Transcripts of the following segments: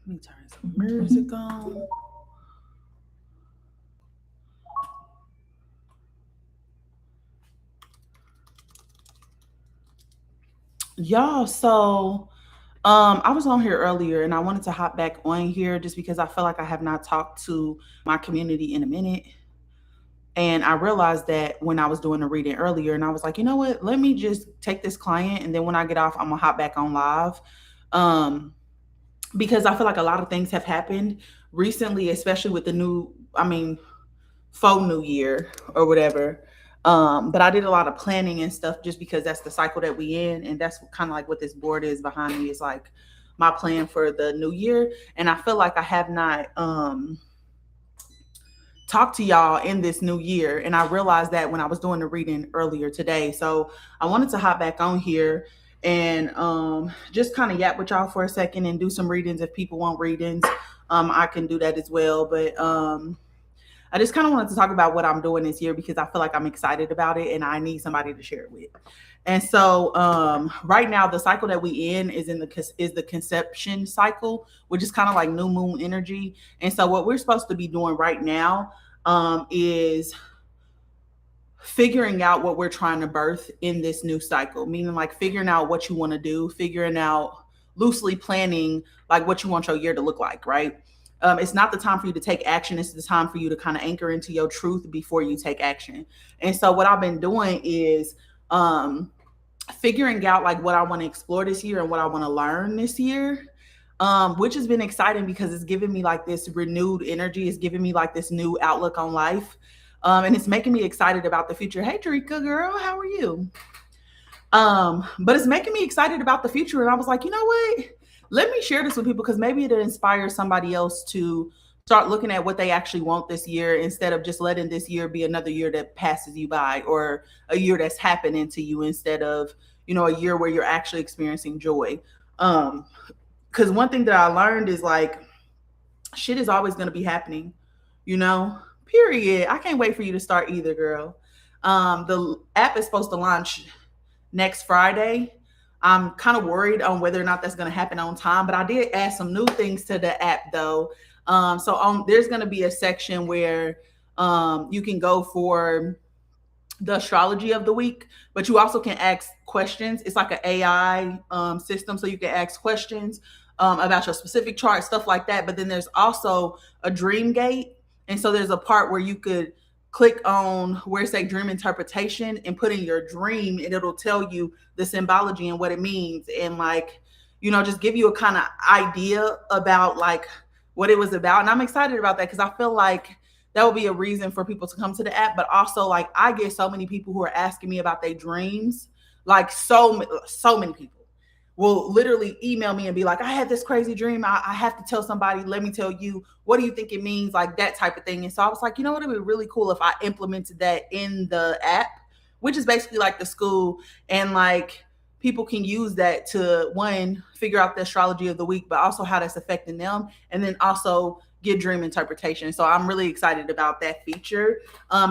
Let me turn some music on. Y'all, so I was on here earlier and I wanted to hop back on here just because I feel like I have not talked to my community in a minute. And I realized that when I was doing the reading earlier, and I was like, you know what? Let me just take this client, and then when I get off, I'm gonna hop back on live. Um, because I feel like a lot of things have happened recently, especially with the faux new year or whatever. But I did a lot of planning and stuff just because that's the cycle that we in, and that's kind of like what this board is behind me is like my plan for the new year. And I feel like I have not talked to y'all in this new year, and I realized that when I was doing the reading earlier today. So I wanted to hop back on here and just kind of yap with y'all for a second and do some readings if people want readings. I can do that as well, but I just kind of wanted to talk about what I'm doing this year because I feel like I'm excited about it and I need somebody to share it with. And so right now the cycle that we in is the conception cycle, which is kind of like new moon energy. And so what we're supposed to be doing right now is figuring out what we're trying to birth in this new cycle, meaning like figuring out what you want to do, figuring out loosely planning like what you want your year to look like, right? It's not the time for you to take action. It's the time for you to kind of anchor into your truth before you take action. And so what I've been doing is figuring out like what I want to explore this year and what I want to learn this year. Which has been exciting because it's giving me like this renewed energy. It's giving me like this new outlook on life. And it's making me excited about the future. Hey, Tarika, girl, how are you? But it's making me excited about the future. And I was like, you know what? Let me share this with people because maybe it'll inspire somebody else to start looking at what they actually want this year instead of just letting this year be another year that passes you by or a year that's happening to you instead of, a year where you're actually experiencing joy. Because one thing that I learned is like shit is always going to be happening, you know, period. I can't wait for you to start either, girl. The app is supposed to launch next Friday. I'm kind of worried on whether or not that's going to happen on time, but I did add some new things to the app though. There's going to be a section where you can go for the astrology of the week, but you also can ask questions. It's like an AI system, so you can ask questions about your specific chart, stuff like that. But then there's also a dream gate, and so there's a part where you could click on where it say dream interpretation and put in your dream, and it'll tell you the symbology and what it means, and like just give you a kind of idea about like what it was about. And I'm excited about that because I feel like that would be a reason for people to come to the app. But also, like, I get so many people who are asking me about their dreams. Like, so many people will literally email me and be like, I had this crazy dream. I have to tell somebody. Let me tell you. What do you think it means? Like that type of thing. And so I was like, you know what? It'd be really cool if I implemented that in the app, which is basically like the school. And like people can use that to one, figure out the astrology of the week, but also how that's affecting them. And then also get dream interpretation. So I'm really excited about that feature.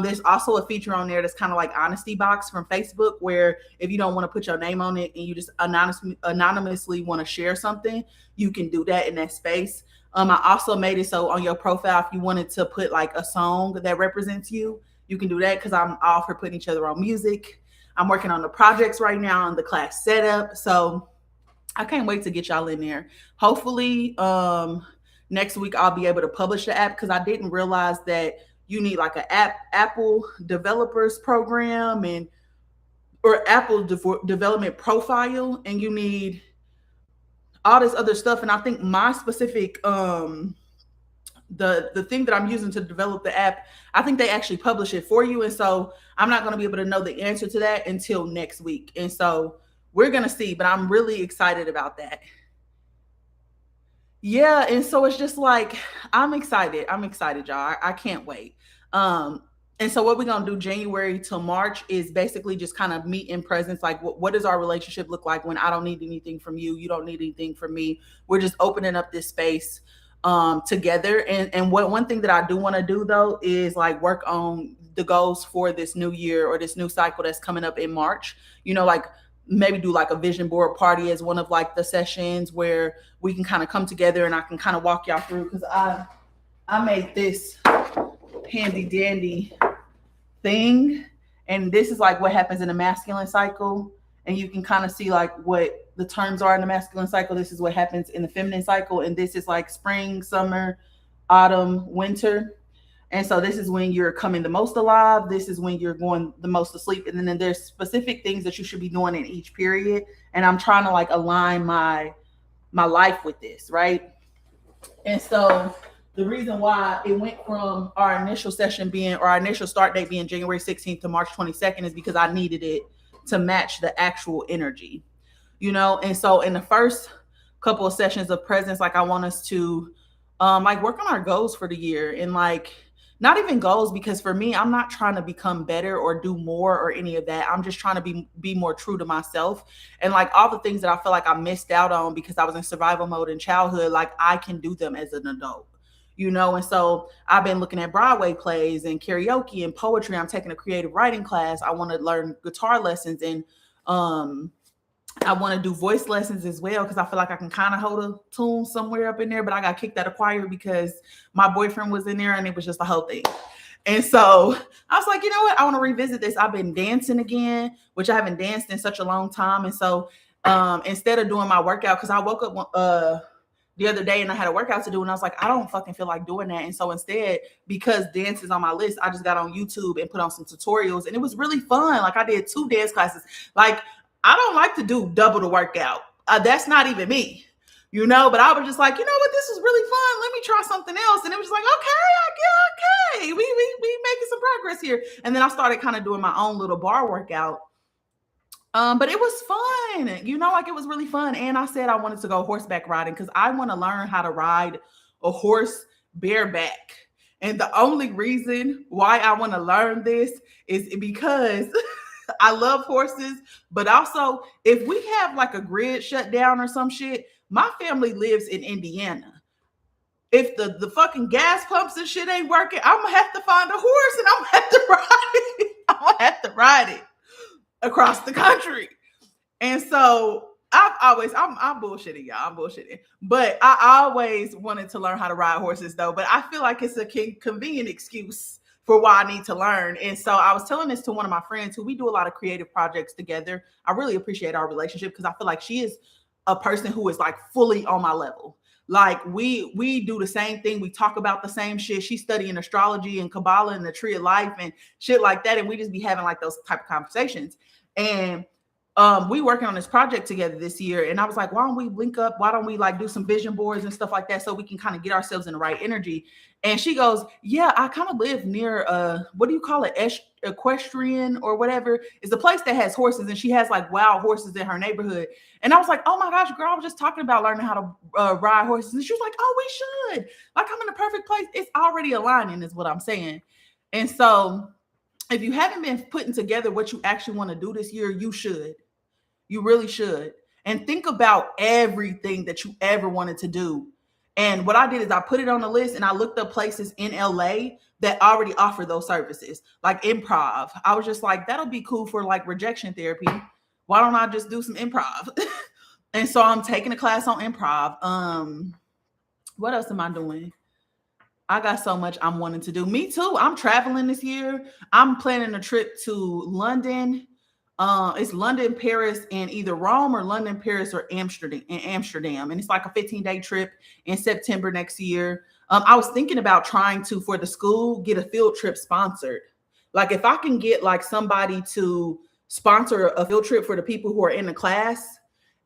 There's also a feature on there that's kind of like honesty box from Facebook, where if you don't want to put your name on it and you just anonymously want to share something, you can do that in that space. I also made it so on your profile, if you wanted to put like a song that represents you, you can do that because I'm all for putting each other on music. I'm working on the projects right now on the class setup. So I can't wait to get y'all in there. Hopefully, next week I'll be able to publish the app because I didn't realize that you need like an Apple developers program and or Apple development profile, and you need all this other stuff. And I think my specific the thing that I'm using to develop the app, I think they actually publish it for you. And so I'm not going to be able to know the answer to that until next week. And so we're going to see, but I'm really excited about that. Yeah, and so it's just like I'm excited. I'm excited, y'all. I can't wait. And so what we're gonna do January till March is basically just kind of meet in presence. Like, what does our relationship look like when I don't need anything from you, you don't need anything from me? We're just opening up this space together. And what one thing that I do want to do though is like work on the goals for this new year or this new cycle that's coming up in March. Like maybe do like a vision board party as one of like the sessions where we can kind of come together and I can kind of walk y'all through, because I made this handy dandy thing, and this is like what happens in the masculine cycle, and you can kind of see like what the terms are in the masculine cycle. This is what happens in the feminine cycle, and this is like spring, summer, autumn, winter. And so this is when you're coming the most alive. This is when you're going the most to sleep. And then there's specific things that you should be doing in each period. And I'm trying to like align my life with this, right? And so the reason why it went from our initial session being, or our initial start date being January 16th to March 22nd, is because I needed it to match the actual energy, And so in the first couple of sessions of presence, like I want us to like work on our goals for the year, and like not even goals, because for me, I'm not trying to become better or do more or any of that. I'm just trying to be more true to myself, and like all the things that I feel like I missed out on because I was in survival mode in childhood, like I can do them as an adult. And so I've been looking at Broadway plays and karaoke and poetry. I'm taking a creative writing class. I want to learn guitar lessons, and um I want to do voice lessons as well, because I feel like I can kind of hold a tune somewhere up in there, but I got kicked out of choir because my boyfriend was in there and it was just a whole thing. And so I was like, you know what? I want to revisit this. I've been dancing again, which I haven't danced in such a long time. And so instead of doing my workout, because I woke up the other day and I had a workout to do, and I was like, I don't fucking feel like doing that. And so instead, because dance is on my list, I just got on YouTube and put on some tutorials, and it was really fun. Like I did 2 dance classes. Like I don't like to do double the workout. That's not even me, but I was just like, you know what? This is really fun. Let me try something else. And it was just like, okay, we making some progress here. And then I started kind of doing my own little bar workout. But it was fun, like it was really fun. And I said I wanted to go horseback riding because I want to learn how to ride a horse bareback. And the only reason why I want to learn this is because I love horses, but also if we have like a grid shut down or some shit, my family lives in Indiana. If the fucking gas pumps and shit ain't working, I'm gonna have to find a horse and I'm gonna have to ride it. I'm gonna have to ride it across the country. And so I'm bullshitting, y'all. I'm bullshitting. But I always wanted to learn how to ride horses though. But I feel like it's a convenient excuse for why I need to learn. And so I was telling this to one of my friends who we do a lot of creative projects together. I really appreciate our relationship because I feel like she is a person who is like fully on my level. Like we do the same thing. We talk about the same shit. She's studying astrology and Kabbalah and the tree of life and shit like that. And we just be having like those type of conversations. And we working on this project together this year. And I was like, why don't we link up? Why don't we like do some vision boards and stuff like that so we can kind of get ourselves in the right energy? And she goes, yeah, I kind of live near what do you call it? Equestrian or whatever. It's a place that has horses, and she has like wild horses in her neighborhood. And I was like, oh my gosh, girl, I was just talking about learning how to ride horses. And she was like, oh, we should. Like, I'm in the perfect place. It's already aligning is what I'm saying. And so if you haven't been putting together what you actually want to do this year, you should. You really should. And think about everything that you ever wanted to do. And what I did is I put it on the list and I looked up places in LA that already offer those services, like improv. I was just like, that'll be cool for like rejection therapy. Why don't I just do some improv? And so I'm taking a class on improv. What else am I doing? I got so much I'm wanting to do. Me too. I'm traveling this year. I'm planning a trip to London. It's London, Paris, and either Rome or London, Paris, or Amsterdam. And it's like a 15-day trip in September next year. I was thinking about trying to, for the school, get a field trip sponsored. Like if I can get like somebody to sponsor a field trip for the people who are in the class,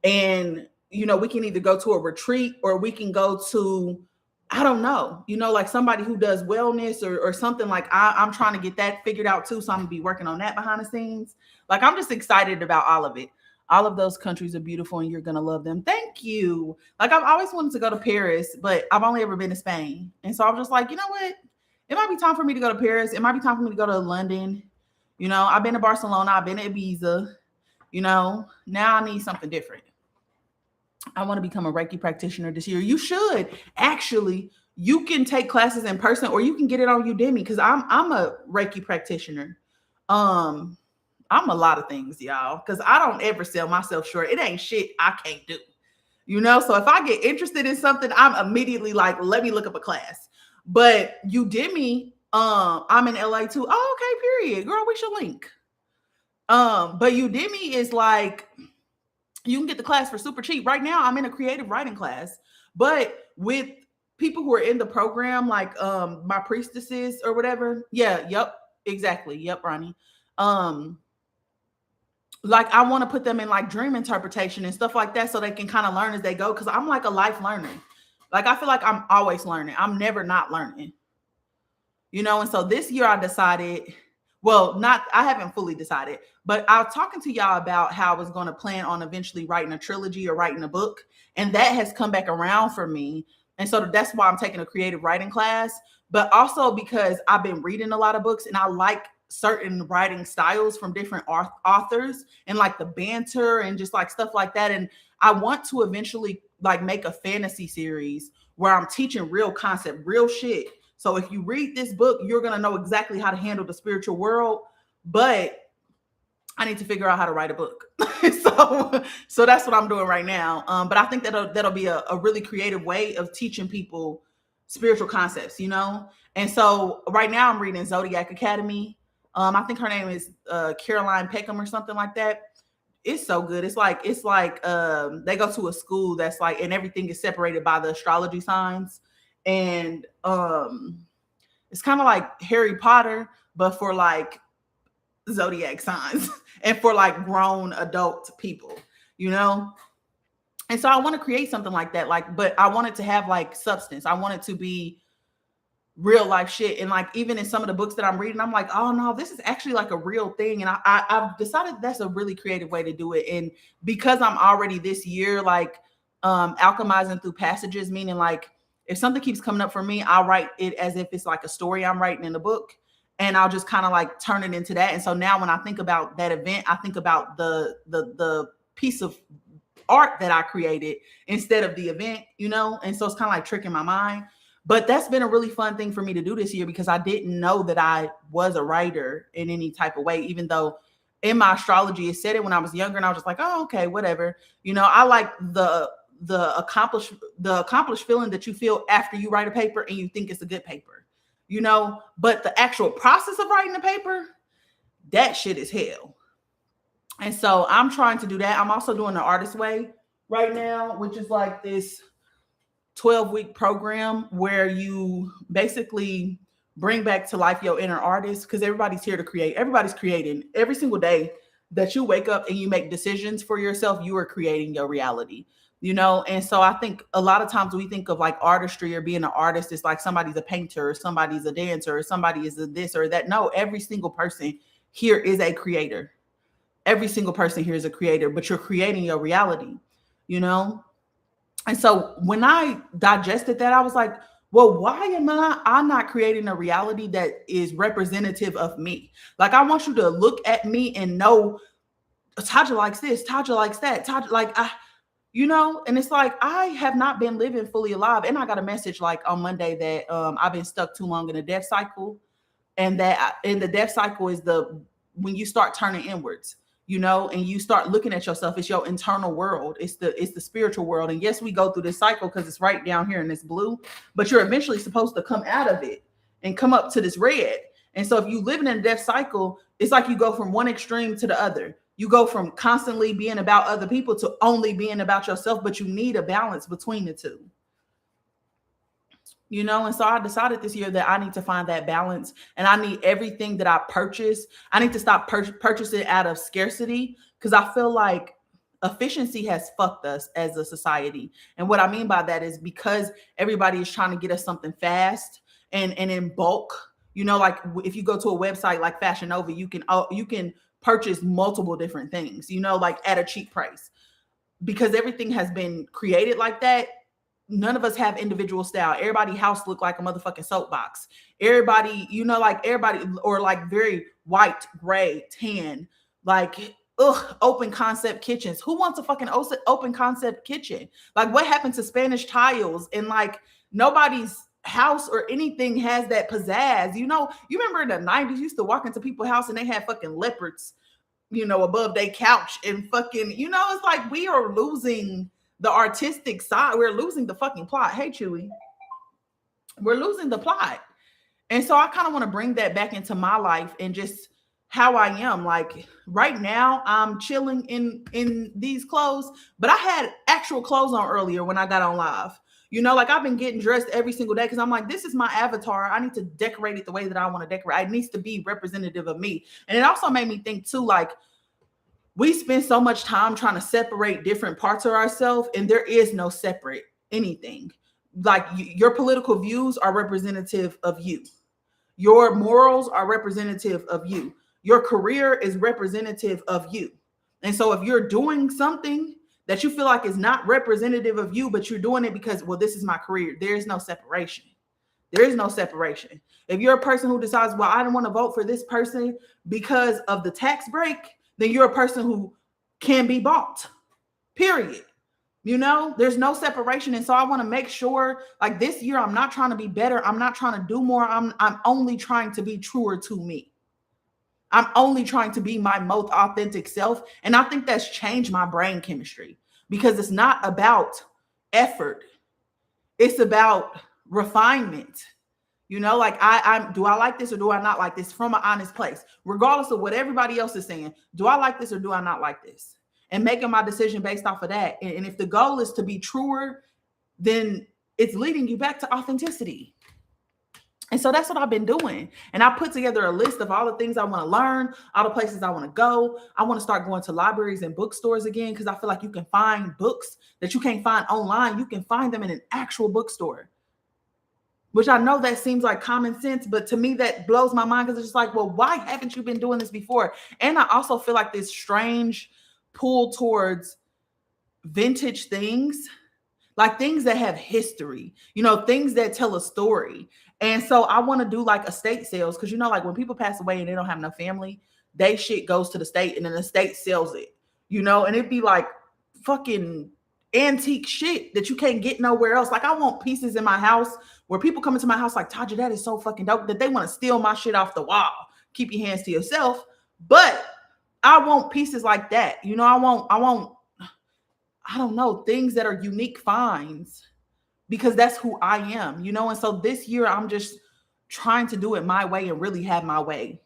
and we can either go to a retreat or we can go to, I don't know, like somebody who does wellness or something. Like I'm trying to get that figured out too. So I'm gonna be working on that behind the scenes. Like I'm just excited about all of it. All of those countries are beautiful and you're gonna love them. Thank you. Like I've always wanted to go to Paris, but I've only ever been to Spain. And so I'm just like, you know what? It might be time for me to go to Paris. It might be time for me to go to London. I've been to Barcelona. I've been to Ibiza. Now I need something different. I want to become a Reiki practitioner this year. You should. Actually, you can take classes in person or you can get it on Udemy because I'm a Reiki practitioner. I'm a lot of things, y'all, because I don't ever sell myself short. It ain't shit I can't do. You know, so if I get interested in something, I'm immediately like, let me look up a class. But Udemy, I'm in LA too. Oh, okay, period. Girl, we should link. But Udemy is like, you can get the class for super cheap. Right now, I'm in a creative writing class, but with people who are in the program, like my priestesses or whatever. Yeah, yep, exactly. Yep, Ronnie. Um, like I want to put them in like dream interpretation and stuff like that so they can kind of learn as they go. Cause I'm like a life learner. Like I feel like I'm always learning. I'm never not learning, you know. And so this year I decided, well, not I haven't fully decided, but I was talking to y'all about how I was going to plan on eventually writing a trilogy or writing a book, and that has come back around for me. And so that's why I'm taking a creative writing class, but also because I've been reading a lot of books and I like certain writing styles from different authors and like the banter and just like stuff like that. And I want to eventually like make a fantasy series where I'm teaching real concept, real shit. So if you read this book, you're going to know exactly how to handle the spiritual world, but I need to figure out how to write a book. So that's what I'm doing right now. But I think that'll be a really creative way of teaching people spiritual concepts, you know? And so right now I'm reading Zodiac Academy. I think her name is Caroline Peckham or something like that. It's so good. It's like they go to a school that's like, and everything is separated by the astrology signs. And it's kind of like Harry Potter, but for like zodiac signs and for like grown adult people, you know? And so I want to create something like that, like, but I want it to have like substance. I want it to be real life shit. And like even in some of the books that I'm reading, I'm like, oh no, this is actually like a real thing. And I've decided that's a really creative way to do it. And because I'm already this year like alchemizing through passages, meaning like if something keeps coming up for me, I'll write it as if it's like a story I'm writing in a book. And I'll just kind of like turn it into that. And so now when I think about that event, I think about the piece of art that I created instead of the event, you know? And so it's kind of like tricking my mind. But that's been a really fun thing for me to do this year because I didn't know that I was a writer in any type of way, even though in my astrology it said it when I was younger and I was just like, oh, okay, whatever. You know, I like the accomplished feeling that you feel after you write a paper and you think it's a good paper, you know, but the actual process of writing the paper, that shit is hell. And so I'm trying to do that. I'm also doing the artist way right now, which is like this 12-week program where you basically bring back to life your inner artist because everybody's here to create. Everybody's creating every single day that you wake up and you make decisions for yourself. You are creating your reality, you know? And so I think a lot of times we think of like artistry or being an artist, it's like somebody's a painter or somebody's a dancer or somebody is a this or that. No, every single person here is a creator. Every single person here is a creator, but you're creating your reality, you know? And so when I digested that, I was like, well, why am I'm not creating a reality that is representative of me? Like, I want you to look at me and know Taja likes this, Taja likes that, Taja, like, you know, and it's like, I have not been living fully alive. And I got a message like on Monday that I've been stuck too long in a death cycle. And that in the death cycle is when you start turning inwards, you know, and you start looking at yourself. It's your internal world. It's the spiritual world. And yes, we go through this cycle because it's right down here in this blue, but you're eventually supposed to come out of it and come up to this red. And so if you live in a death cycle, it's like you go from one extreme to the other. You go from constantly being about other people to only being about yourself, but you need a balance between the two. You know, and so I decided this year that I need to find that balance, and I need everything that I purchase. I need to stop purchasing out of scarcity because I feel like efficiency has fucked us as a society. And what I mean by that is because everybody is trying to get us something fast and in bulk. You know, like if you go to a website like Fashion Nova, you can purchase multiple different things, you know, like at a cheap price because everything has been created like that. None of us have individual style. Everybody house look like a motherfucking soapbox. Everybody, you know, like everybody, or like very white, gray, tan, like open concept kitchens. Who wants a fucking open concept kitchen? Like what happened to Spanish tiles? And like nobody's house or anything has that pizzazz. You know, you remember in the 90s, you used to walk into people's house and they had fucking leopards above their couch and fucking, it's like we are losing the artistic side. We're losing the fucking plot. Hey, Chewy. We're losing the plot. And so I kind of want to bring that back into my life and just how I am. Like right now, I'm chilling in these clothes, but I had actual clothes on earlier when I got on live. Like I've been getting dressed every single day because I'm like, this is my avatar. I need to decorate it the way that I want to decorate. It needs to be representative of me. And it also made me think too, like, we spend so much time trying to separate different parts of ourselves, and there is no separate anything. Like your political views are representative of you. Your morals are representative of you. Your career is representative of you. And so if you're doing something that you feel like is not representative of you, but you're doing it because, well, this is my career, there is no separation. There is no separation. If you're a person who decides, well, I don't want to vote for this person because of the tax break, then you're a person who can be bought, period. There's no separation. And so I want to make sure, like this year, I'm not trying to be better. I'm not trying to do more. I'm only trying to be truer to me. I'm only trying to be my most authentic self. And I think that's changed my brain chemistry because it's not about effort. It's about refinement. Like I'm do I like this or do I not like this from an honest place, regardless of what everybody else is saying? Do I like this or do I not like this? And making my decision based off of that. And if the goal is to be truer, then it's leading you back to authenticity. And so that's what I've been doing. And I put together a list of all the things I want to learn, all the places I want to go. I want to start going to libraries and bookstores again because I feel like you can find books that you can't find online. You can find them in an actual bookstore, which I know that seems like common sense, but to me that blows my mind because it's just like, well, why haven't you been doing this before? And I also feel like this strange pull towards vintage things, like things that have history, things that tell a story. And so I want to do like estate sales because, like when people pass away and they don't have no family, they shit goes to the state and then the state sells it, and it'd be like fucking antique shit that you can't get nowhere else. Like I want pieces in my house where people come into my house like, Taja, that is so fucking dope, that they want to steal my shit off the wall. Keep your hands to yourself. But I want pieces like that. I don't know, things that are unique finds because that's who I am, And so this year I'm just trying to do it my way and really have my way,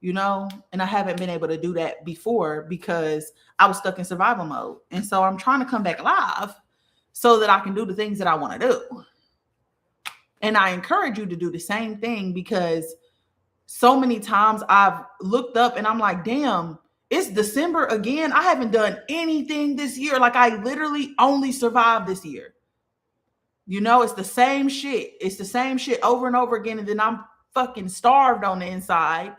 and I haven't been able to do that before because I was stuck in survival mode. And so I'm trying to come back live so that I can do the things that I want to do. And I encourage you to do the same thing because so many times I've looked up and I'm like, damn, it's December again. I haven't done anything this year. Like I literally only survived this year. It's the same shit. It's the same shit over and over again. And then I'm fucking starved on the inside.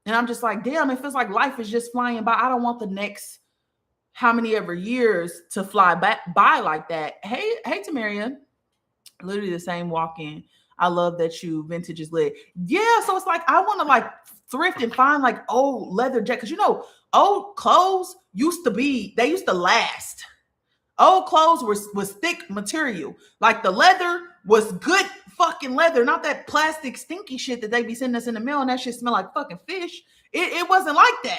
And I'm just like, damn, it feels like life is just flying by. I don't want the next how many ever years to fly by like that. Hey, Tamaria. Literally the same walk-in. I love that you vintage is lit. Yeah, so it's like I want to like thrift and find like old leather jackets. Old clothes used to last. Old clothes was thick material. Like the leather was good fucking leather, not that plastic stinky shit that they be sending us in the mail and that shit smell like fucking fish. It wasn't like that.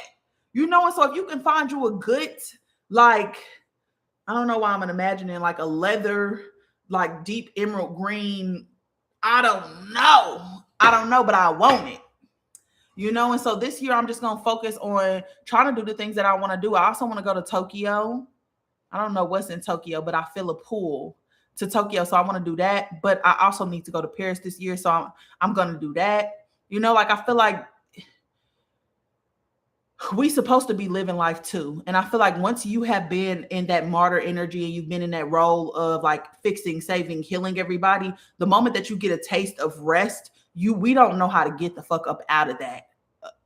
And so if you can find you a good, like, I don't know why I'm imagining like a leather, like deep emerald green. I don't know, but I want it. And so this year I'm just going to focus on trying to do the things that I want to do. I also want to go to Tokyo. I don't know what's in Tokyo, but I feel a pull to Tokyo. So I want to do that. But I also need to go to Paris this year. So I'm going to do that. Like I feel like we supposed to be living life too. And I feel like once you have been in that martyr energy and you've been in that role of like fixing, saving, healing everybody, the moment that you get a taste of rest, we don't know how to get the fuck up out of that.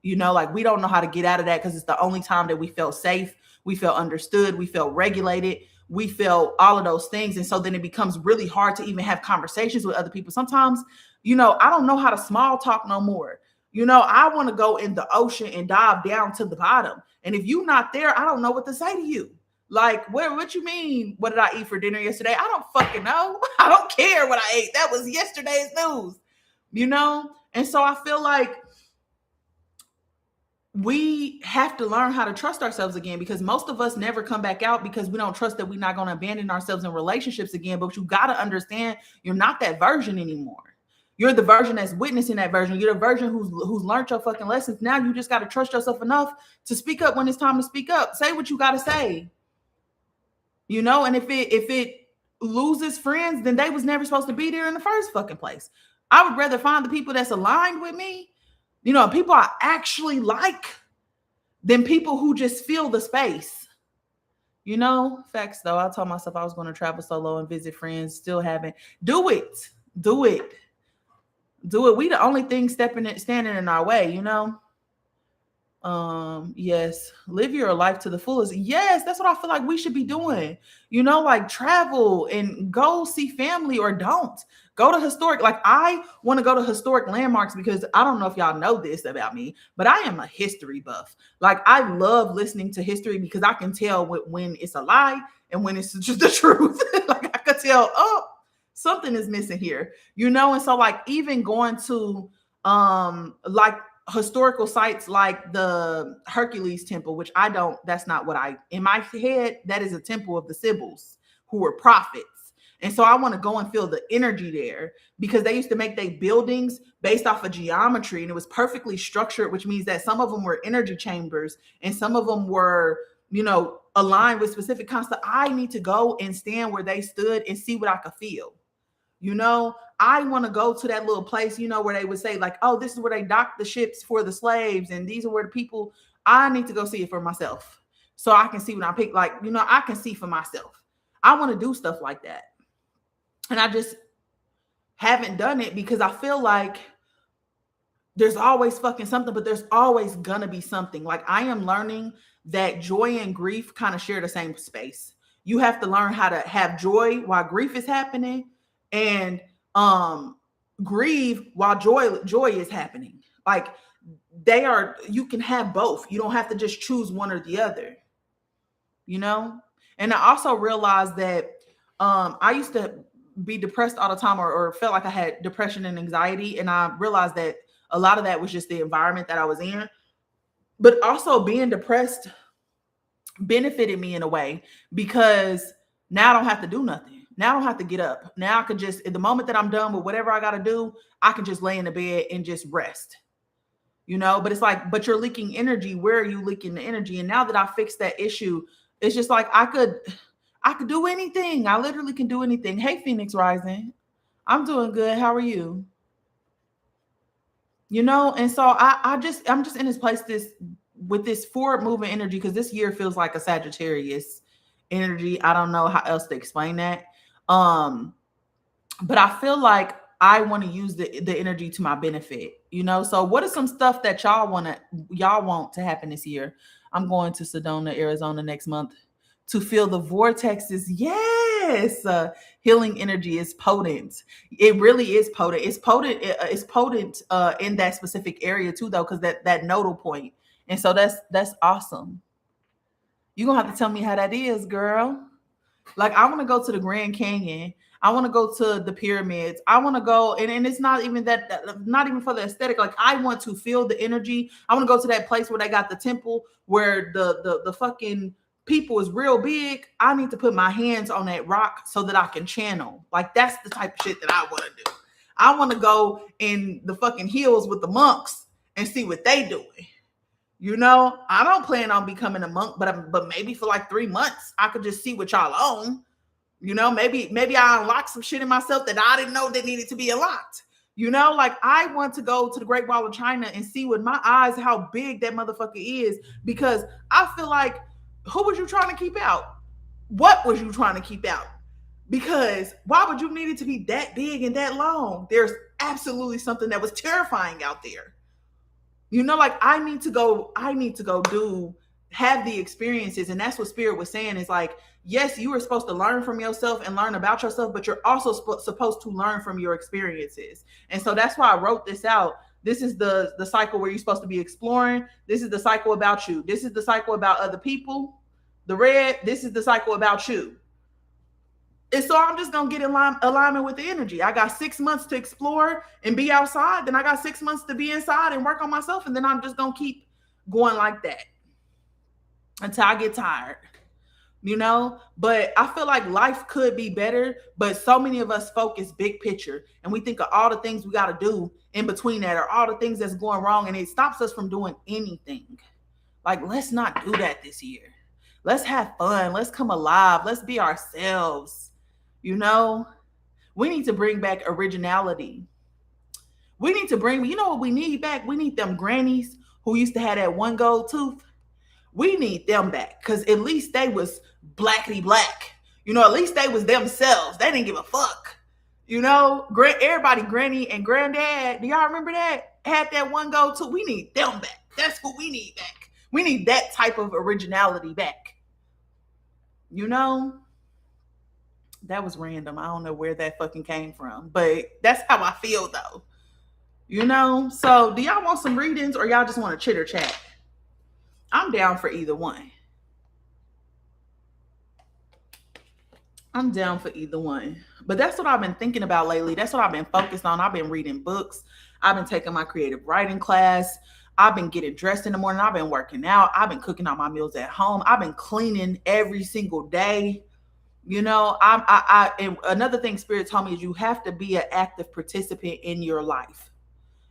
Like we don't know how to get out of that because it's the only time that we felt safe. We felt understood. We felt regulated. We felt all of those things. And so then it becomes really hard to even have conversations with other people. Sometimes, I don't know how to small talk no more. I want to go in the ocean and dive down to the bottom. And if you're not there, I don't know what to say to you. Like, what you mean? What did I eat for dinner yesterday? I don't fucking know. I don't care what I ate. That was yesterday's news, And so I feel like we have to learn how to trust ourselves again, because most of us never come back out because we don't trust that we're not going to abandon ourselves in relationships again. But you got to understand, you're not that version anymore. You're the version that's witnessing that version. You're the version who's learned your fucking lessons. Now you just got to trust yourself enough to speak up when it's time to speak up. Say what you got to say. And if it loses friends, then they was never supposed to be there in the first fucking place. I would rather find the people that's aligned with me, people I actually like, than people who just fill the space. Facts though. I told myself I was going to travel solo and visit friends. Still haven't. Do it. Do it. Do it. We the only thing standing in our way, Yes, live your life to the fullest. Yes, that's what I feel like we should be doing. Like travel and go see family, or don't go to historic. Like, I want to go to historic landmarks because I don't know if y'all know this about me, but I am a history buff. Like, I love listening to history because I can tell when it's a lie and when it's just the truth. Like, I could tell, oh, something is missing here, and so, like, even going to like historical sites like the Hercules temple, which that's not what in my head, that is a temple of the Sibyls, who were prophets. And so I want to go and feel the energy there, because they used to make their buildings based off of geometry, and it was perfectly structured, which means that some of them were energy chambers and some of them were, aligned with specific concepts. I need to go and stand where they stood and see what I could feel. I want to go to that little place, where they would say, like, oh, this is where they docked the ships for the slaves, and these are where the people. I need to go see it for myself, so I can see when I pick, like, I can see for myself. I want to do stuff like that. And I just haven't done it because I feel like there's always fucking something, but there's always gonna be something. Like, I am learning that joy and grief kind of share the same space. You have to learn how to have joy while grief is happening, and grieve while joy is happening. Like, you can have both. You don't have to just choose one or the other. And I also realized that I used to be depressed all the time, or felt like I had depression and anxiety, and I realized that a lot of that was just the environment that I was in. But also, being depressed benefited me in a way, because now I don't have to do nothing. Now I don't have to get up. Now I can just, at the moment that I'm done with whatever I got to do, I can just lay in the bed and just rest. But it's like, but you're leaking energy. Where are you leaking the energy? And now that I fixed that issue, it's just like, I could do anything. I literally can do anything. Hey, Phoenix Rising. I'm doing good. How are you? And so I'm just in this place, with this forward moving energy, because this year feels like a Sagittarius energy. I don't know how else to explain that. But I feel like I want to use the energy to my benefit, So what is some stuff that y'all want to happen this year? I'm going to Sedona, Arizona next month to feel the vortexes. Yes. Healing energy is potent. It really is potent. It's potent. It's potent in that specific area too, though, because that nodal point. And so that's awesome. You're going to have to tell me how that is, girl. Like, I want to go to the Grand Canyon. I want to go to the pyramids. I want to go, and it's not even not even for the aesthetic. Like, I want to feel the energy. I want to go to that place where they got the temple, where the fucking people is real big. I need to put my hands on that rock so that I can channel. Like, that's the type of shit that I want to do. I want to go in the fucking hills with the monks and see what they doing. I don't plan on becoming a monk, but maybe for like 3 months, I could just see what y'all own. Maybe I unlock some shit in myself that I didn't know that needed to be unlocked. Like, I want to go to the Great Wall of China and see with my eyes how big that motherfucker is, because I feel like, who was you trying to keep out? What was you trying to keep out? Because why would you need it to be that big and that long? There's absolutely something that was terrifying out there. Like, I need to go have the experiences. And that's what Spirit was saying, is like, yes, you are supposed to learn from yourself and learn about yourself, but you're also supposed to learn from your experiences. And so that's why I wrote this out. This is the cycle where you're supposed to be exploring. This is the cycle about you. This is the cycle about other people. The red, this is the cycle about you. And so I'm just going to get in alignment with the energy. I got 6 months to explore and be outside. Then I got 6 months to be inside and work on myself. And then I'm just going to keep going like that until I get tired, you know? But I feel like life could be better, but so many of us focus big picture and we think of all the things we got to do in between that or all the things that's going wrong, and it stops us from doing anything. Like, let's not do that this year. Let's have fun. Let's come alive. Let's be ourselves. You know, we need to bring back originality. We need to bring, you know what we need back? We need them grannies who used to have that one gold tooth. We need them back because at least they was blackity black. You know, at least they was themselves. They didn't give a fuck. You know, everybody, granny and granddad, do y'all remember that? Had that one gold tooth. We need them back. That's what we need back. We need that type of originality back. You know, that was random. I don't know where that fucking came from, but that's how I feel though. You know, so do y'all want some readings or y'all just want to chitter chat? I'm down for either one. I'm down for either one. But that's what I've been thinking about lately. That's what I've been focused on. I've been reading books. I've been taking my creative writing class. I've been getting dressed in the morning. I've been working out. I've been cooking all my meals at home. I've been cleaning every single day. You know, and another thing Spirit told me is you have to be an active participant in your life.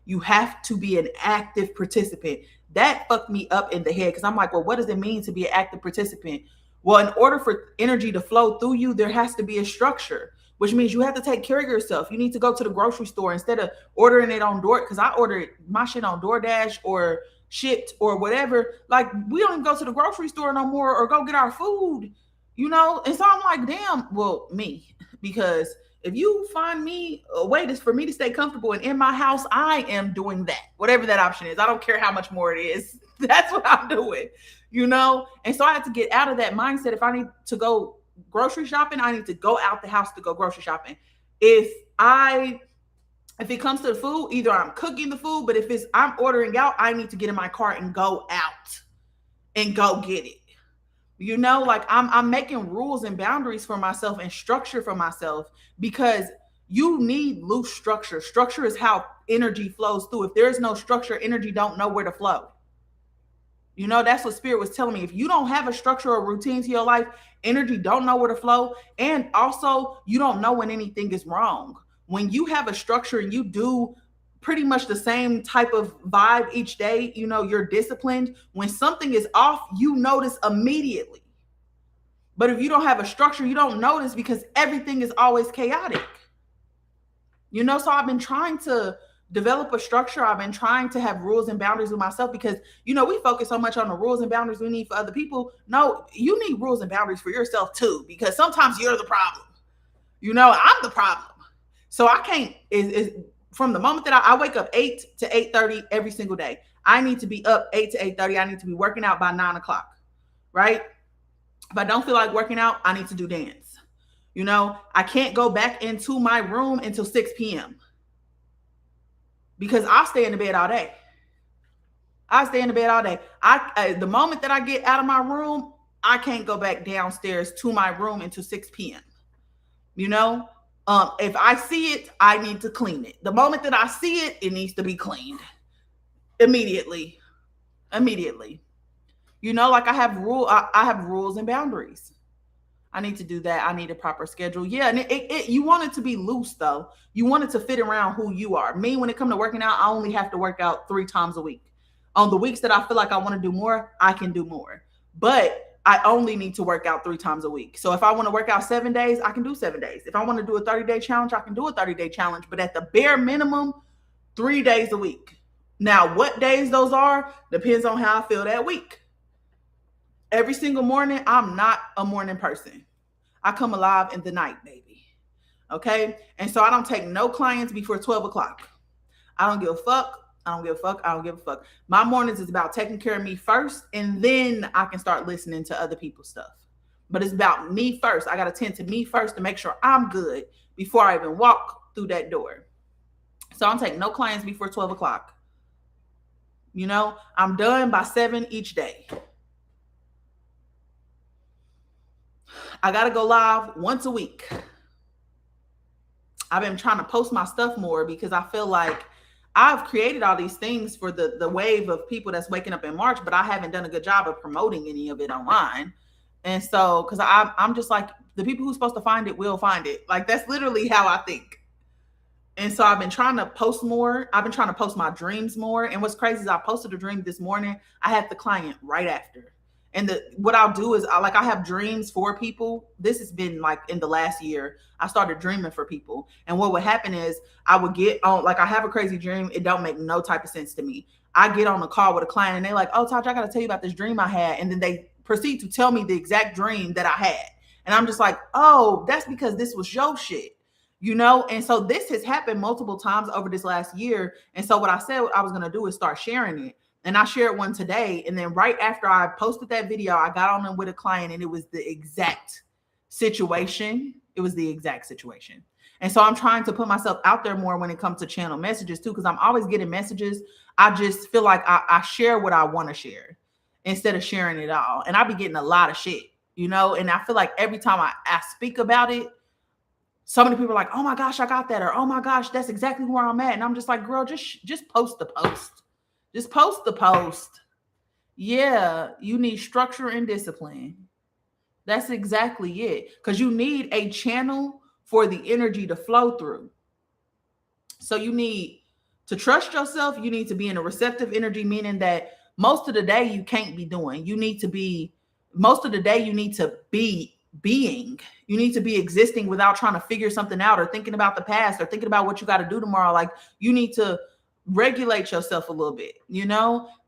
You have to be an active participant. That fucked me up in the head because I'm like, well, what does it mean to be an active participant? Well, in order for energy to flow through you, there has to be a structure, which means you have to take care of yourself. You need to go to the grocery store instead of ordering it on Door, because I ordered my shit on DoorDash or Shipt or whatever. Like, we don't even go to the grocery store no more or go get our food, you know? And so I'm like, damn, well, me, because if you find me a way for me to stay comfortable and in my house, I am doing that. Whatever that option is. I don't care how much more it is. That's what I'm doing, you know? And so I had to get out of that mindset. If I need to go grocery shopping, I need to go out the house to go grocery shopping. If it comes to the food, either I'm cooking the food, but if I'm ordering out, I need to get in my car and go out and go get it. You know, like I'm making rules and boundaries for myself and structure for myself, because you need loose structure. Structure is how energy flows through. If there's no structure, energy don't know where to flow. You know, that's what Spirit was telling me. If you don't have a structure or routine to your life, energy don't know where to flow. And also, you don't know when anything is wrong. When you have a structure and you do pretty much the same type of vibe each day, you know, you're disciplined. When something is off, you notice immediately. But if you don't have a structure, you don't notice because everything is always chaotic. You know, so I've been trying to develop a structure. I've been trying to have rules and boundaries with myself because, you know, we focus so much on the rules and boundaries we need for other people. No, you need rules and boundaries for yourself too, because sometimes you're the problem. You know, I'm the problem. So I can't, from the moment that I wake up 8 to 8:30 every single day, I need to be up 8 to 8:30. I need to be working out by 9 o'clock, right? If I don't feel like working out, I need to do dance. You know, I can't go back into my room until 6 p.m. because I'll stay in the bed all day. I stay in the bed all day. The moment that I get out of my room, I can't go back downstairs to my room until 6 p.m. You know, if I see it, I need to clean it. The moment that I see it, it needs to be cleaned immediately. You know, like I have rules and boundaries. I need to do that. I need a proper schedule. Yeah, and you want it to be loose though. You want it to fit around who you are. Me, when it comes to working out, I only have to work out 3 times a week. On the weeks that I feel like I want to do more, I can do more. But I only need to work out 3 times a week. So if I want to work out 7 days, I can do 7 days. If I want to do a 30-day challenge, I can do a 30-day challenge. But at the bare minimum, 3 days a week. Now, what days those are depends on how I feel that week. Every single morning, I'm not a morning person. I come alive in the night, baby. Okay? And so I don't take no clients before 12 o'clock. I don't give a fuck. I don't give a fuck. My mornings is about taking care of me first, and then I can start listening to other people's stuff. But it's about me first. I got to tend to me first to make sure I'm good before I even walk through that door. So I don't take no clients before 12 o'clock. You know, I'm done by 7 each day. I got to go live once a week. I've been trying to post my stuff more because I feel like I've created all these things for the wave of people that's waking up in March, but I haven't done a good job of promoting any of it online. And so, because I'm just like, the people who's supposed to find it will find it. Like, that's literally how I think. And so I've been trying to post more. I've been trying to post my dreams more. And what's crazy is I posted a dream this morning. I had the client right after. And what I'll do is I have dreams for people. This has been like in the last year. I started dreaming for people. And what would happen is I would get on, like, I have a crazy dream. It don't make no type of sense to me. I get on a call with a client and they're like, oh, Taj, I got to tell you about this dream I had. And then they proceed to tell me the exact dream that I had. And I'm just like, oh, that's because this was your shit. And so this has happened multiple times over this last year. And so what I said I was going to do is start sharing it. And I shared one today. And then right after I posted that video, I got on them with a client and it was the exact situation. It was the exact situation. And so I'm trying to put myself out there more when it comes to channel messages too, because I'm always getting messages. I just feel like I share what I want to share instead of sharing it all. And I be getting a lot of shit, and I feel like every time I speak about it, so many people are like, oh my gosh, I got that. Or, oh my gosh, that's exactly where I'm at. And I'm just like, girl, just post the post. Just post the post. Yeah, you need structure and discipline. That's exactly it. Because you need a channel for the energy to flow through. So you need to trust yourself. You need to be in a receptive energy, meaning that most of the day you can't be doing. Most of the day you need to be being. You need to be existing without trying to figure something out or thinking about the past or thinking about what you got to do tomorrow. Like, you need to regulate yourself a little bit,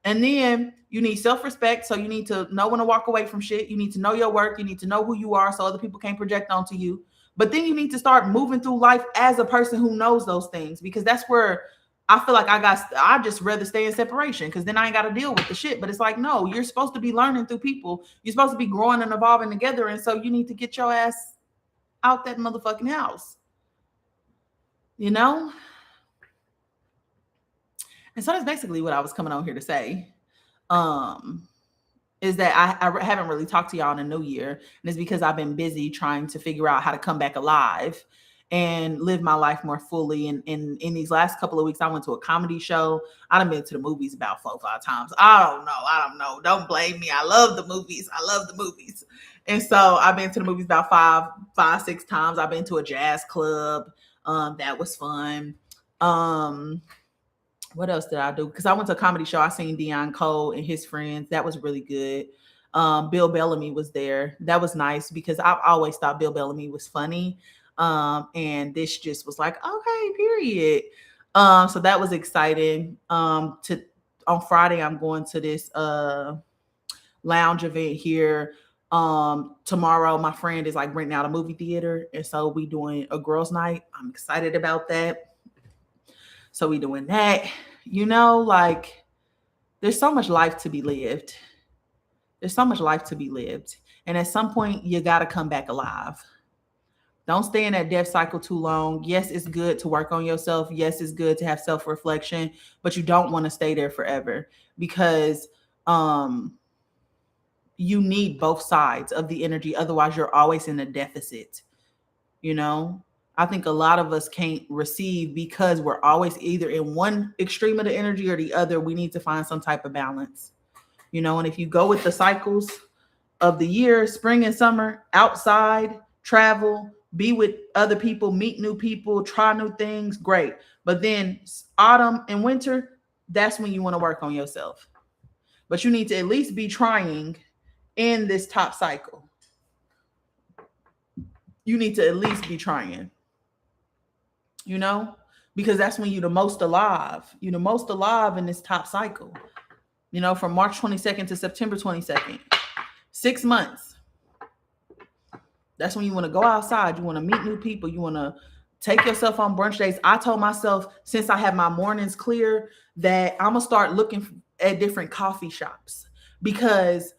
and then you need self-respect. So you need to know when to walk away from shit. You need to know your work. You need to know who you are so other people can't project onto you. But then you need to start moving through life as a person who knows those things, because that's where I feel like I just rather stay in separation, because then I ain't got to deal with the shit. But it's like, no, you're supposed to be learning through people. You're supposed to be growing and evolving together. And so you need to get your ass out that motherfucking house, And so that's basically what I was coming on here to say. Is that I haven't really talked to y'all in a new year. And it's because I've been busy trying to figure out how to come back alive and live my life more fully. And in these last couple of weeks, I went to a comedy show. I've been to the movies about 4 or 5 times. I don't know. Don't blame me. I love the movies. And so I've been to the movies about 5, 6 times. I've been to a jazz club. That was fun. What else did I do? Because I went to a comedy show. I seen Dion Cole and his friends. That was really good. Bill Bellamy was there. That was nice because I've always thought Bill Bellamy was funny. And this just was like, okay, period. So that was exciting. On Friday, I'm going to this lounge event here. Tomorrow, my friend is like renting out a movie theater. And so we doing a girls' night. I'm excited about that. So we doing that, like, there's so much life to be lived. And at some point, you got to come back alive. Don't stay in that death cycle too long. Yes, it's good to work on yourself. Yes, it's good to have self-reflection, but you don't want to stay there forever, because you need both sides of the energy. Otherwise, you're always in a deficit, I think a lot of us can't receive because we're always either in one extreme of the energy or the other. We need to find some type of balance, and if you go with the cycles of the year, spring and summer, outside, travel, be with other people, meet new people, try new things, great. But then autumn and winter, that's when you want to work on yourself. But you need to at least be trying in this top cycle. You need to at least be trying. Because that's when you're the most alive. You're the most alive in this top cycle, from March 22nd to September 22nd, 6 months. That's when you want to go outside. You want to meet new people. You want to take yourself on brunch days. I told myself, since I have my mornings clear, that I'm going to start looking at different coffee shops, because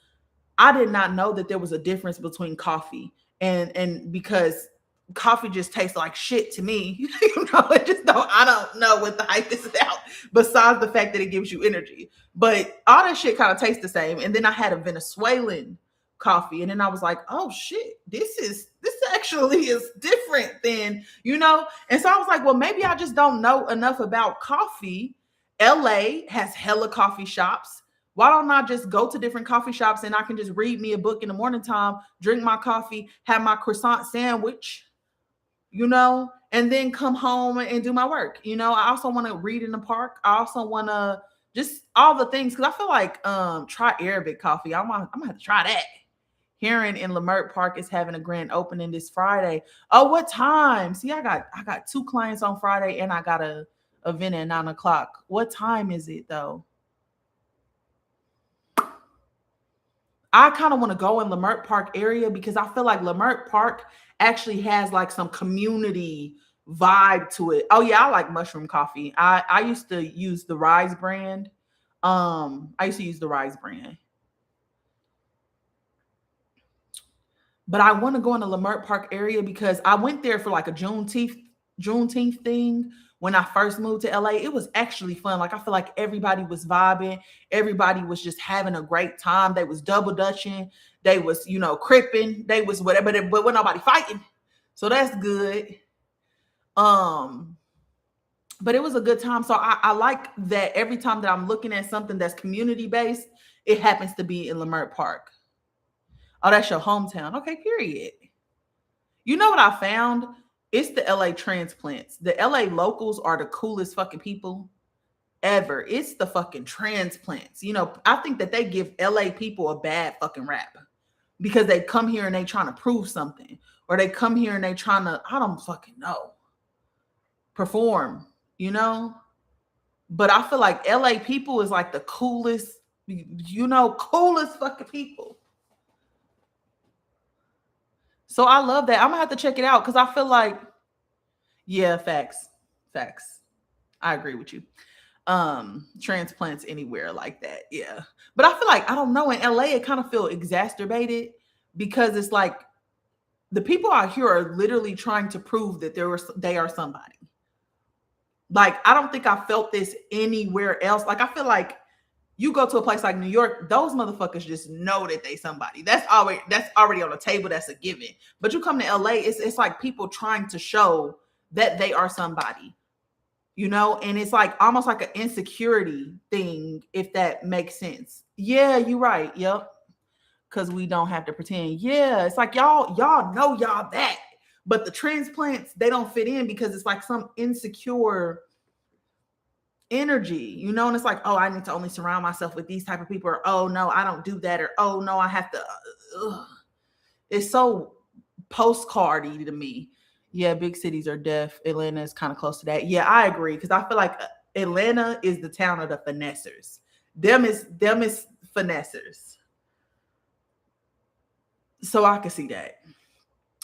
I did not know that there was a difference between coffee and because coffee just tastes like shit to me. I don't know what the hype is about, besides the fact that it gives you energy. But all that shit kind of tastes the same. And then I had a Venezuelan coffee, and then I was like, oh shit, this actually is different than, And so I was like, well, maybe I just don't know enough about coffee LA has hella coffee shops. Why don't I just go to different coffee shops and I can just read me a book in the morning time, drink my coffee, have my croissant sandwich, and then come home and do my work. I also want to read in the park. I also want to just all the things because I feel like try Arabic coffee. I'm gonna have to try that. Heron in Leimert Park is having a grand opening this Friday. Oh, what time? See, I got two clients on Friday and I got a event at 9 o'clock. What time is it though? I kind of want to go in Leimert Park area because I feel like Leimert Park actually has like some community vibe to it. Oh yeah, I like mushroom coffee. I used to use the Rise brand. I used to use the Rise brand. But I want to go in the Leimert Park area because I went there for like a Juneteenth thing when I first moved to LA. It was actually fun. Like I feel like everybody was vibing, everybody was just having a great time. They was double dutching, they was cripping, they was whatever, but with nobody fighting. So that's good. Um, but it was a good time. So I like that every time that I'm looking at something that's community based, it happens to be in Leimert Park. Oh, that's your hometown. Okay, period. You know what I found? It's the LA transplants. The LA locals are the coolest fucking people ever. It's the fucking transplants. I think that they give LA people a bad fucking rap because they come here and they trying to prove something, or they come here and they trying to, I don't fucking know, perform. But I feel like LA people is like the coolest, coolest fucking people. So I love that. I'm gonna have to check it out because I feel like, yeah, facts. I agree with you. Transplants anywhere like that, yeah. But I feel like, I don't know, in LA it kind of feel exacerbated because it's like the people out here are literally trying to prove that they are somebody. Like I don't think I felt this anywhere else. Like I feel like you go to a place like New York, those motherfuckers just know that they somebody. That's already on the table. That's a given. But you come to LA, it's like people trying to show that they are somebody, and it's like almost like an insecurity thing, if that makes sense. Yeah, you're right. Yep. Because we don't have to pretend. Yeah, it's like y'all know y'all that. But the transplants, they don't fit in because it's like some insecure energy, and it's like, oh, I need to only surround myself with these type of people, or oh no, I don't do that, or oh no, I have to. It's so postcardy to me. Yeah, big cities are deaf. Atlanta is kind of close to that. Yeah, I agree because I feel like Atlanta is the town of the finessers. Them is finessers. So I can see that.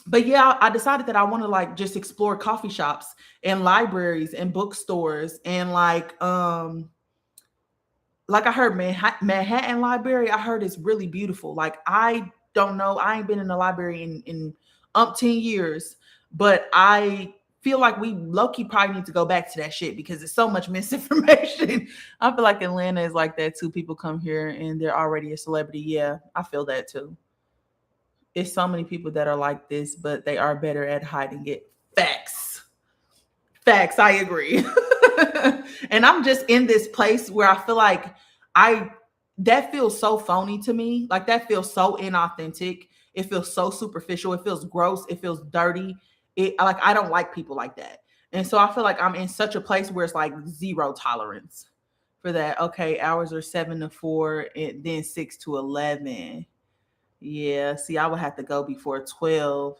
But yeah, I decided that I want to like just explore coffee shops and libraries and bookstores and like I heard Manhattan Library, I heard it's really beautiful. Like I don't know, I ain't been in the library in umpteen years, but I feel like we low-key probably need to go back to that shit because there's so much misinformation. I feel like Atlanta is like that too. People come here and they're already a celebrity. Yeah, I feel that too. It's so many people that are like this, but they are better at hiding it. Facts, I agree. And I'm just in this place where I feel like that feels so phony to me. Like that feels so inauthentic. It feels so superficial. It feels gross. It feels dirty. I don't like people like that. And so I feel like I'm in such a place where it's like zero tolerance for that. Okay, hours are 7 to 4 and then 6 to 11. Yeah, see, I would have to go before 12.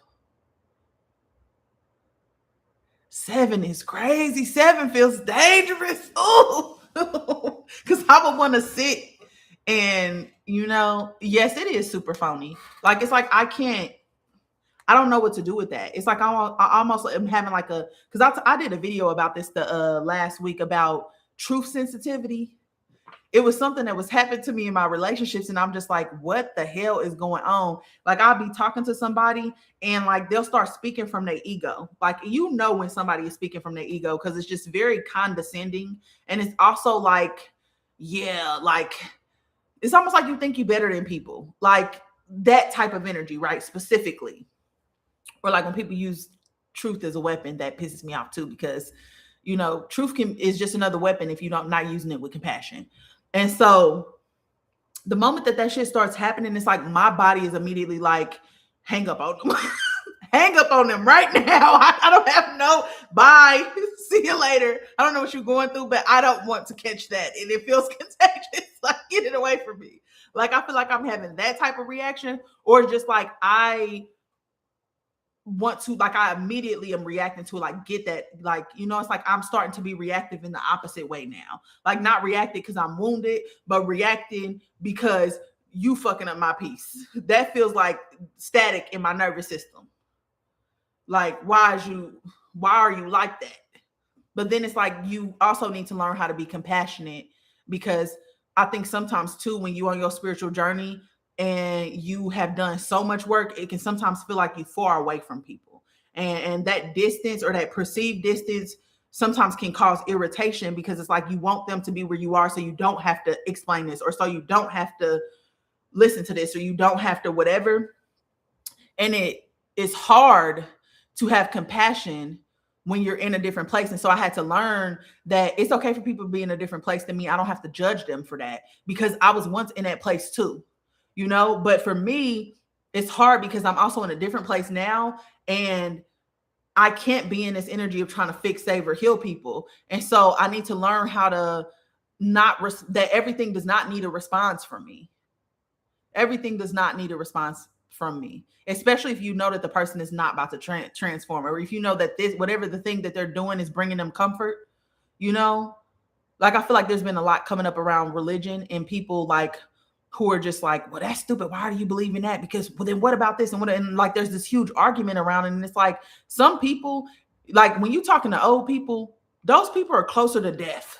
7 is crazy. 7 feels dangerous. Oh, because I would want to sit and, yes, it is super phony. Like, it's like I don't know what to do with that. It's like I almost am having like because I did a video about this the last week about truth sensitivity. It was something that was happening to me in my relationships, and I'm just like, what the hell is going on? Like I'll be talking to somebody and like they'll start speaking from their ego. Like when somebody is speaking from their ego because it's just very condescending, and it's also like, yeah, like it's almost like you think you're better than people, like that type of energy, right? Specifically, or like when people use truth as a weapon, that pisses me off too because Truth is just another weapon if you don't not using it with compassion. And so the moment that shit starts happening, it's like my body is immediately like, hang up on them. Hang up on them right now. I don't have no bye. See you later. I don't know what you're going through, but I don't want to catch that. And it feels contagious. Like, get it away from me. Like, I feel like I'm having that type of reaction, or just like I want to, like, I immediately am reacting to, like, get that, like, it's like I'm starting to be reactive in the opposite way now. Like, not reacting because I'm wounded, but reacting because you fucking up my peace. That feels like static in my nervous system. Like, why are you like that? But then it's like, you also need to learn how to be compassionate, because I think sometimes too, when you're on your spiritual journey and you have done so much work, it can sometimes feel like you're far away from people. And that distance, or that perceived distance, sometimes can cause irritation, because it's like you want them to be where you are so you don't have to explain this, or so you don't have to listen to this, or you don't have to whatever. And it is hard to have compassion when you're in a different place. And so I had to learn that it's okay for people to be in a different place than me. I don't have to judge them for that, because I was once in that place too, but for me, it's hard because I'm also in a different place now, and I can't be in this energy of trying to fix, save, or heal people. And so I need to learn how to that everything does not need a response from me. Everything does not need a response from me, especially if you know that the person is not about to transform, or if you know that this, whatever the thing that they're doing is bringing them comfort, like, I feel like there's been a lot coming up around religion and people like who are just like, well, that's stupid. Why do you believe in that? Because, well, then what about this? And like, there's this huge argument around it. And it's like, some people, like, when you're talking to old people, those people are closer to death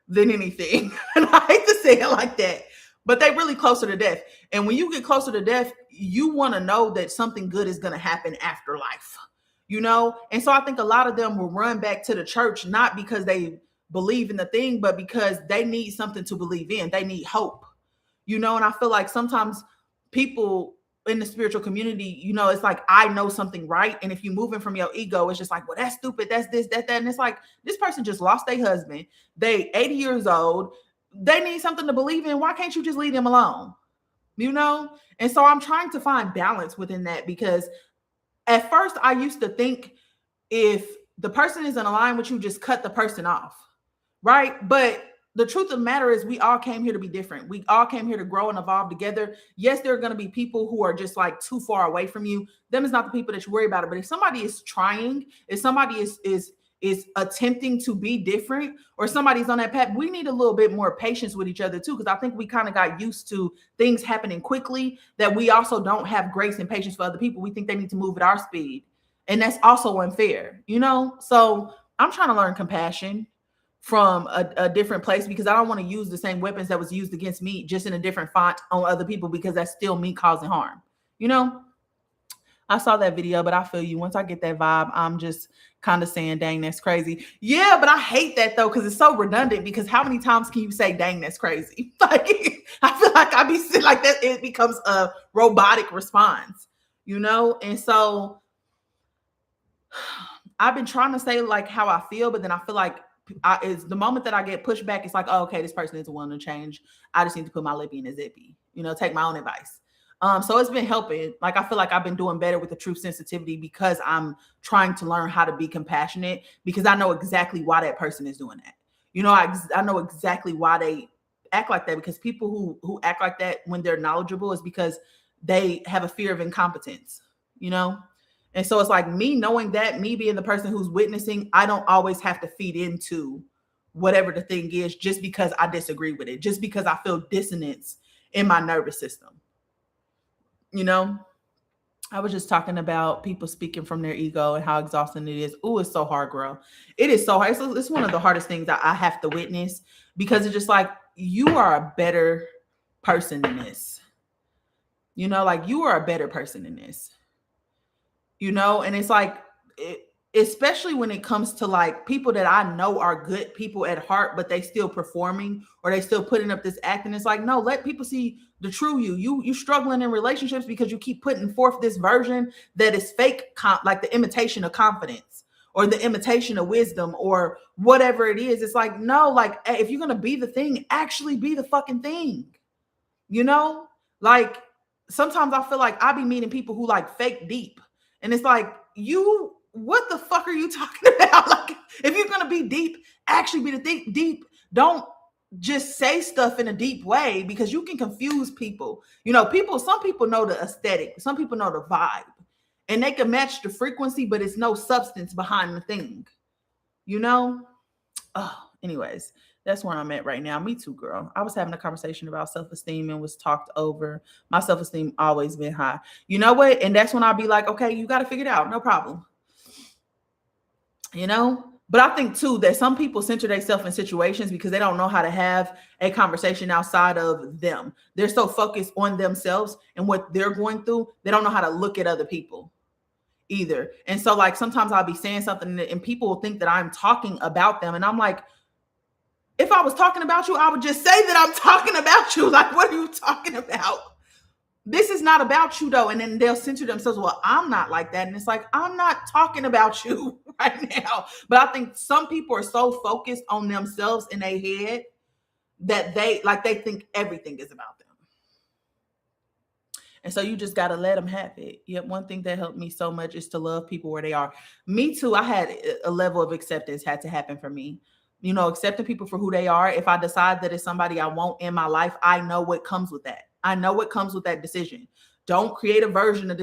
than anything. And I hate to say it like that, but they really closer to death. And when you get closer to death, you want to know that something good is going to happen after life, And so I think a lot of them will run back to the church, not because they believe in the thing, but because they need something to believe in. They need hope, and I feel like sometimes people in the spiritual community, it's like, I know something right. And if you're moving from your ego, it's just like, well, that's stupid. That's this, that. And it's like, this person just lost their husband. They 80 years old. They need something to believe in. Why can't you just leave them alone? And so I'm trying to find balance within that, because at first I used to think if the person isn't aligned with you, just cut the person off. Right. But the truth of the matter is, we all came here to be different. We all came here to grow and evolve together. Yes, there are going to be people who are just like too far away from you. Them is not the people that you worry about it. But if somebody is trying, if somebody is attempting to be different, or somebody's on that path, we need a little bit more patience with each other too. Because I think we kind of got used to things happening quickly, that we also don't have grace and patience for other people. We think they need to move at our speed. And that's also unfair, So I'm trying to learn compassion from a different place, because I don't want to use the same weapons that was used against me, just in a different font on other people, because that's still me causing harm. I saw that video, but I feel you. Once I get that vibe, I'm just kind of saying, dang, that's crazy. Yeah, but I hate that though, because it's so redundant, because how many times can you say, dang, that's crazy? Like, I feel like I be sitting like that, it becomes a robotic response, And so I've been trying to say like how I feel, but then I feel like is the moment that I get pushed back, it's like, oh, okay, this person isn't willing to change. I just need to put my lippy in a zippy, take my own advice. So it's been helping. Like, I feel like I've been doing better with the truth sensitivity, because I'm trying to learn how to be compassionate, because I know exactly why that person is doing that. I know exactly why they act like that, because people who act like that when they're knowledgeable is because they have a fear of incompetence, And so it's like, me knowing that, me being the person who's witnessing, I don't always have to feed into whatever the thing is just because I disagree with it, just because I feel dissonance in my nervous system. I was just talking about people speaking from their ego and how exhausting it is. Oh, it's so hard, girl. It is so hard. It's one of the hardest things that I have to witness, because it's just like, you are a better person than this. Like, you are a better person than this. And it's like, especially when it comes to like people that I know are good people at heart, but they still performing, or they still putting up this act. And it's like, no, let people see the true you. You struggling in relationships because you keep putting forth this version that is fake, like the imitation of confidence, or the imitation of wisdom or whatever it is. It's like, no, like if you're gonna be the thing, actually be the fucking thing. You know? Like sometimes I feel like I be meeting people who like fake deep. And it's like, you what the fuck are you talking about? Like if you're gonna be deep, actually be the thing deep. Don't just say stuff in a deep way because you can confuse people. You know, some people know the aesthetic, some people know the vibe, and they can match the frequency, but it's no substance behind the thing. You know? Oh, anyways, that's where I'm at right now. Me too, girl. I was having a conversation about self-esteem and was talked over. My self-esteem always been high. You know what? And that's when I'll be like, okay, you got to figure it out. No problem. You know? But I think too that some people center themselves in situations because they don't know how to have a conversation outside of them. They're so focused on themselves and what they're going through, they don't know how to look at other people either. And so like sometimes I'll be saying something and people will think that I'm talking about them. And I'm like, if I was talking about you, I would just say that I'm talking about you. Like, what are you talking about? This is not about you though. And then they'll censor themselves. Well, I'm not like that. And it's like, I'm not talking about you right now. But I think some people are so focused on themselves in their head that they think everything is about them. And so you just got to let them have it. Yep. One thing that helped me so much is to love people where they are. Me too. I had a level of acceptance had to happen for me. You know, accepting people for who they are. If I decide that it's somebody I want in my life, I know what comes with that. I know what comes with that decision. Don't create a version of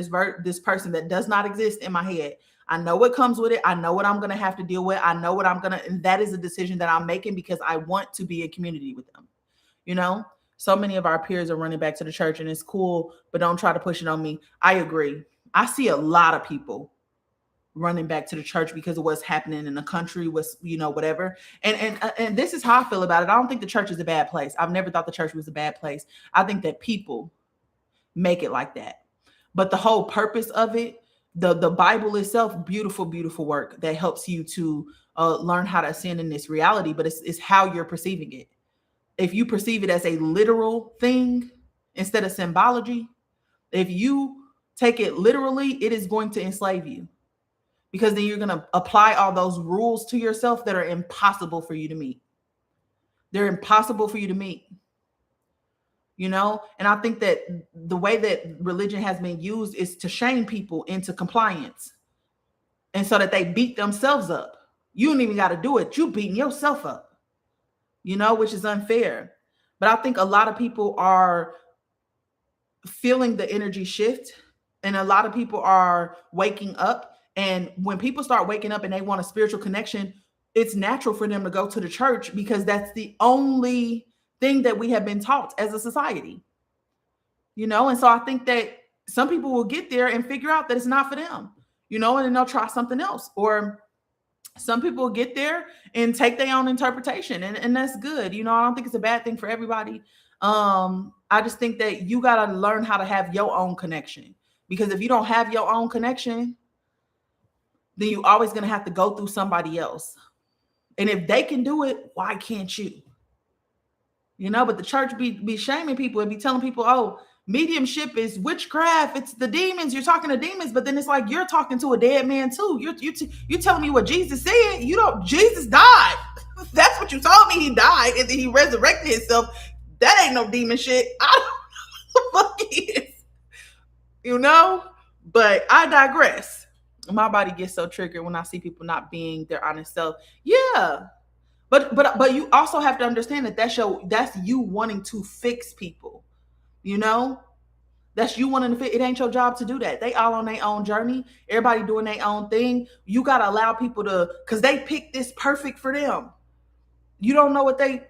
this person that does not exist in my head. I know what comes with it. I know what I'm going to have to deal with. I know what and that is a decision that I'm making because I want to be in community with them. You know, so many of our peers are running back to the church and it's cool, but don't try to push it on me. I agree. I see a lot of people running back to the church because of what's happening in the country, was, you know, whatever. And this is how I feel about it. I don't think the church is a bad place. I've never thought the church was a bad place. I think that people make it like that. But the whole purpose of it, the Bible itself, beautiful, beautiful work that helps you to learn how to ascend in this reality, but it's how you're perceiving it. If you perceive it as a literal thing instead of symbology, if you take it literally, it is going to enslave you. Because then you're going to apply all those rules to yourself that are impossible for you to meet. They're impossible for you to meet. You know, and I think that the way that religion has been used is to shame people into compliance. And so that they beat themselves up. You don't even got to do it. You beating yourself up, you know, which is unfair. But I think a lot of people are feeling the energy shift and a lot of people are waking up. And when people start waking up and they want a spiritual connection, it's natural for them to go to the church because that's the only thing that we have been taught as a society, you know? And so I think that some people will get there and figure out that it's not for them, you know, and then they'll try something else. Or some people will get there and take their own interpretation and that's good. You know, I don't think it's a bad thing for everybody. I just think that you got to learn how to have your own connection, because if you don't have your own connection, then you're always going to have to go through somebody else. And if they can do it, why can't you? You know, but the church be shaming people and be telling people, oh, mediumship is witchcraft. It's the demons. You're talking to demons. But then it's like, you're talking to a dead man too. You're telling me what Jesus said. Jesus died. That's what you told me. He died and then he resurrected himself. That ain't no demon shit. I don't know what the fuck it is. You know, but I digress. My body gets so triggered when I see people not being their honest self. Yeah. But you also have to understand that that's you wanting to fix people. You know? That's you wanting to fix. It ain't your job to do that. They all on their own journey. Everybody doing their own thing. You got to allow people to, because they picked this perfect for them. You don't know what they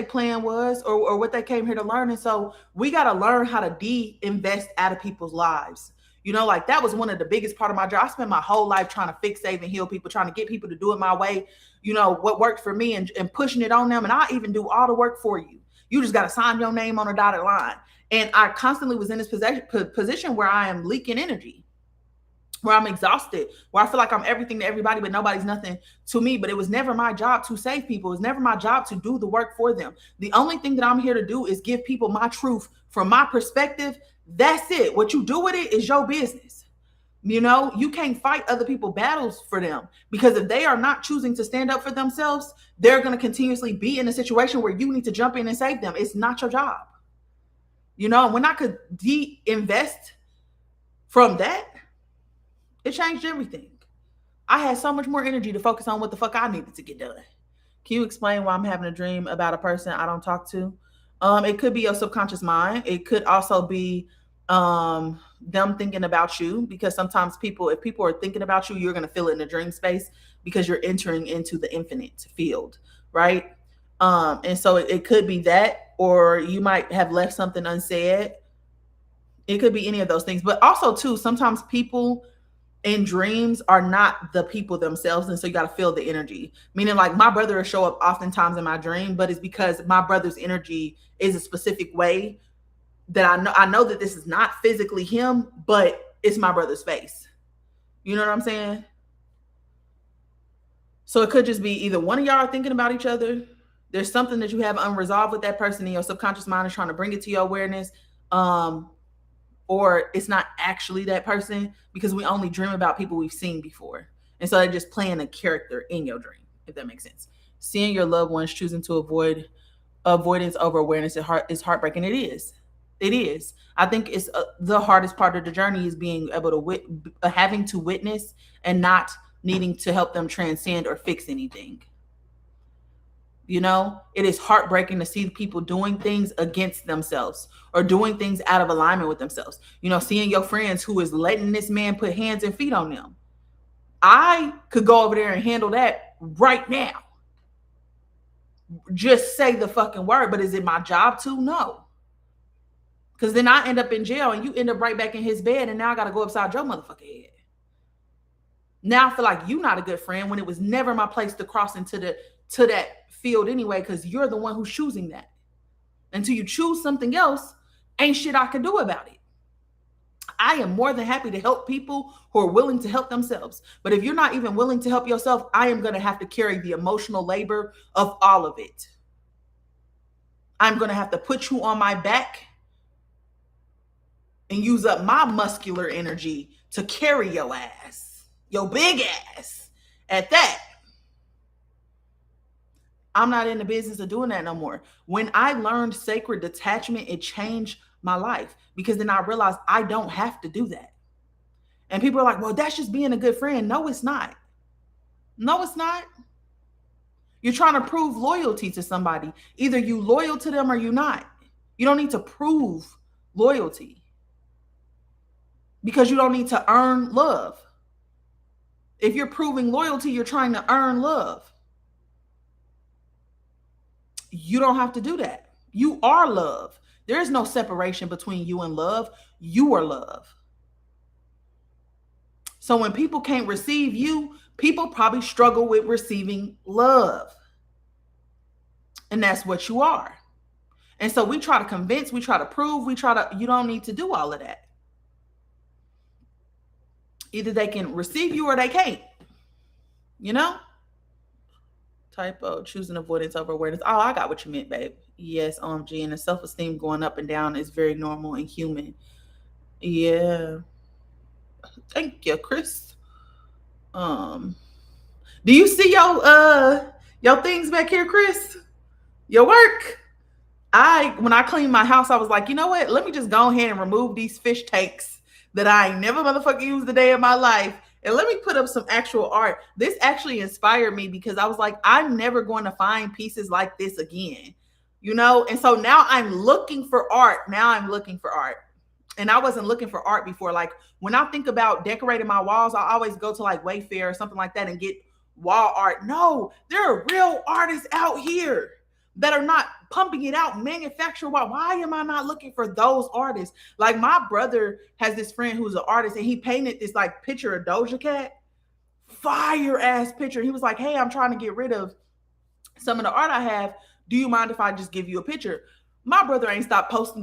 plan was or what they came here to learn. And so we got to learn how to de-invest out of people's lives. You know, like that was one of the biggest part of my job. I spent my whole life trying to fix, save, and heal people, trying to get people to do it my way. You know, what worked for me and pushing it on them. And I even do all the work for you. You just got to sign your name on a dotted line. And I constantly was in this position where I am leaking energy, where I'm exhausted, where I feel like I'm everything to everybody, but nobody's nothing to me. But it was never my job to save people. It was never my job to do the work for them. The only thing that I'm here to do is give people my truth from my perspective. That's it. What you do with it is your business. You know, you can't fight other people's battles for them, because if they are not choosing to stand up for themselves, they're going to continuously be in a situation where you need to jump in and save them. It's not your job. You know, when I could de-invest from that, it changed everything. I had so much more energy to focus on what the fuck I needed to get done. Can you explain why I'm having a dream about a person I don't talk to? It could be your subconscious mind. It could also be them thinking about you, because sometimes if people are thinking about you, you're going to feel it in the dream space because you're entering into the infinite field, right? And so it could be that, or you might have left something unsaid. It could be any of those things. But also, too, sometimes people in dreams are not the people themselves, and so you got to feel the energy, meaning like my brother will show up oftentimes in my dream, but it's because my brother's energy is a specific way that I know that this is not physically him, but it's my brother's face. You know what I'm saying? So it could just be either one of y'all are thinking about each other, there's something that you have unresolved with that person, and your subconscious mind is trying to bring it to your awareness, um or it's not actually that person, because we only dream about people we've seen before. And so they're just playing a character in your dream, if that makes sense. Seeing your loved ones choosing to avoid avoidance over awareness is heartbreaking. It is. It is. I think it's the hardest part of the journey is being able to having to witness and not needing to help them transcend or fix anything. You know, it is heartbreaking to see people doing things against themselves or doing things out of alignment with themselves. You know, seeing your friends who is letting this man put hands and feet on them. I could go over there and handle that right now. Just say the fucking word. But is it my job to? No. Because then I end up in jail and you end up right back in his bed, and now I got to go upside your motherfucking head. Now I feel like you're not a good friend when it was never my place to cross into that field anyway, because you're the one who's choosing that. Until you choose something else, ain't shit I can do about it. I am more than happy to help people who are willing to help themselves. But if you're not even willing to help yourself, I am going to have to carry the emotional labor of all of it. I'm going to have to put you on my back and use up my muscular energy to carry your ass, your big ass at that. I'm not in the business of doing that no more. When I learned sacred detachment, it changed my life, because then I realized I don't have to do that. And people are like, well, that's just being a good friend. No, it's not. No, it's not. You're trying to prove loyalty to somebody. Either you loyal to them or you not. You don't need to prove loyalty, because you don't need to earn love. If you're proving loyalty, you're trying to earn love. You don't have to do that. You are love. There is no separation between you and love. You are love. So when people can't receive you, people probably struggle with receiving love. And that's what you are. And so we try to convince, we try to prove, you don't need to do all of that. Either they can receive you or they can't. You know? Typo, choosing avoidance over awareness. Oh, I got what you meant, babe. Yes, OMG. And the self-esteem going up and down is very normal and human. Yeah. Thank you, Chris. Do you see your things back here, Chris? Your work? When I cleaned my house, I was like, you know what? Let me just go ahead and remove these fish tanks that I ain't never motherfucking used a day in my life. And let me put up some actual art. This actually inspired me, because I was like, I'm never going to find pieces like this again. You know? And so now I'm looking for art. And I wasn't looking for art before. Like when I think about decorating my walls, I always go to like Wayfair or something like that and get wall art. No, there are real artists out here that are not pumping it out manufactured. Why am I not looking for those artists? Like my brother has this friend who's an artist, and he painted this like picture of Doja Cat, fire ass picture. He was like, hey, I'm trying to get rid of some of the art I have. Do you mind if I just give you a picture? My brother ain't stopped posting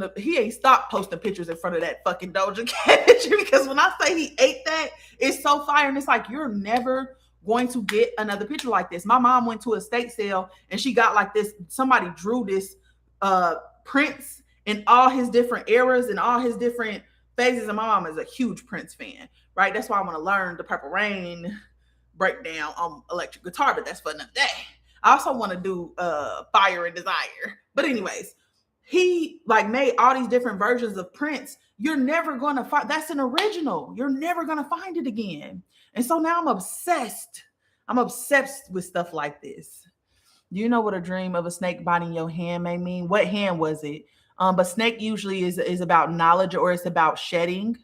pictures in front of that fucking Doja Cat picture, because when I say he ate that, it's so fire. And it's like, you're never going to get another picture like this. My mom went to a estate sale and she got like this, somebody drew this Prince in all his different eras and all his different phases, and my mom is a huge Prince fan, right? That's why I want to learn the Purple Rain breakdown on electric guitar, but that's for another day. I also want to do Fire and Desire. But anyways, he like made all these different versions of Prince. You're never gonna find that's an original. You're never gonna find it again. And so now I'm obsessed. I'm obsessed with stuff like this. Do you know what a dream of a snake biting your hand may mean? What hand was it? But snake usually is about knowledge or it's about shedding.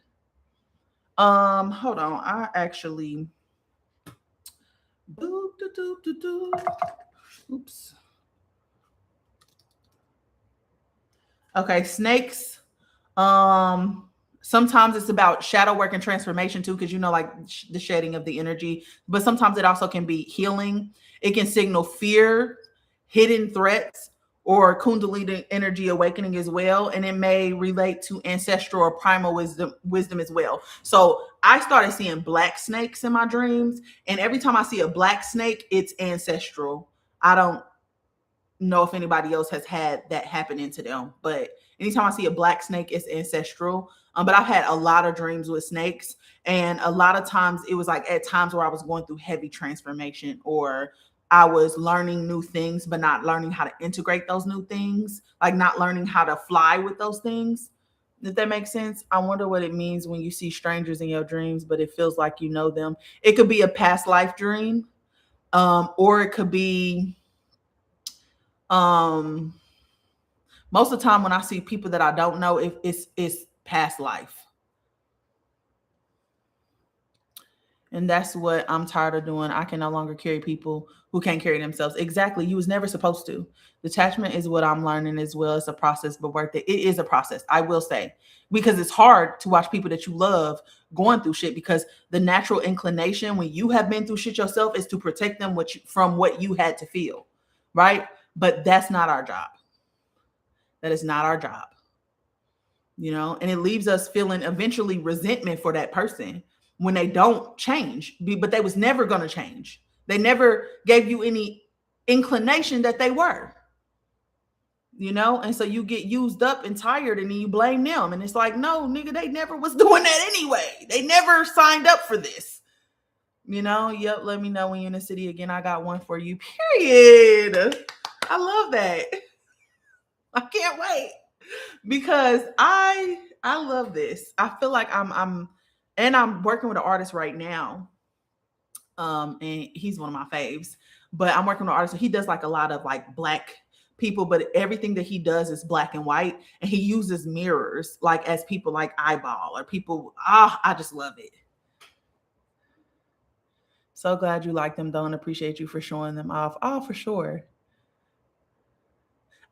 Hold on. I actually oops. Okay, snakes. Um, Sometimes it's about shadow work and transformation too, because like the shedding of the energy. But sometimes it also can be healing. It can signal fear, hidden threats, or kundalini energy awakening as well, and it may relate to ancestral or primal wisdom as well. So I started seeing black snakes in my dreams, and every time I see a black snake, it's ancestral. I don't know if anybody else has had that happening to them, but anytime I see a black snake, it's ancestral. But I've had a lot of dreams with snakes, and a lot of times it was like at times where I was going through heavy transformation, or I was learning new things, but not learning how to integrate those new things, like not learning how to fly with those things. If that makes sense. I wonder what it means when you see strangers in your dreams, but it feels like you know them. It could be a past life dream, or it could be um most of the time when I see people that I don't know, if it's past life. And that's what I'm tired of doing. I can no longer carry people who can't carry themselves. Exactly. You was never supposed to. Detachment is what I'm learning as well. It's a process, but worth it. It is a process, I will say, because it's hard to watch people that you love going through shit, because the natural inclination when you have been through shit yourself is to protect them from what you had to feel. Right. But that's not our job. That is not our job. And it leaves us feeling eventually resentment for that person when they don't change, but they was never going to change. They never gave you any inclination that they were, and so you get used up and tired, and then you blame them, and it's like, no, nigga, they never was doing that anyway. They never signed up for this. Yep. Let me know when you're in the city again. I got one for you. Period. I love that. I can't wait. Because I love this. I feel like I'm working with an artist right now. And he's one of my faves. But I'm working with an artist, and he does like a lot of like black people, but everything that he does is black and white, and he uses mirrors like as people like eyeball or people. I just love it. So glad you like them, though, and appreciate you for showing them off. Oh, for sure.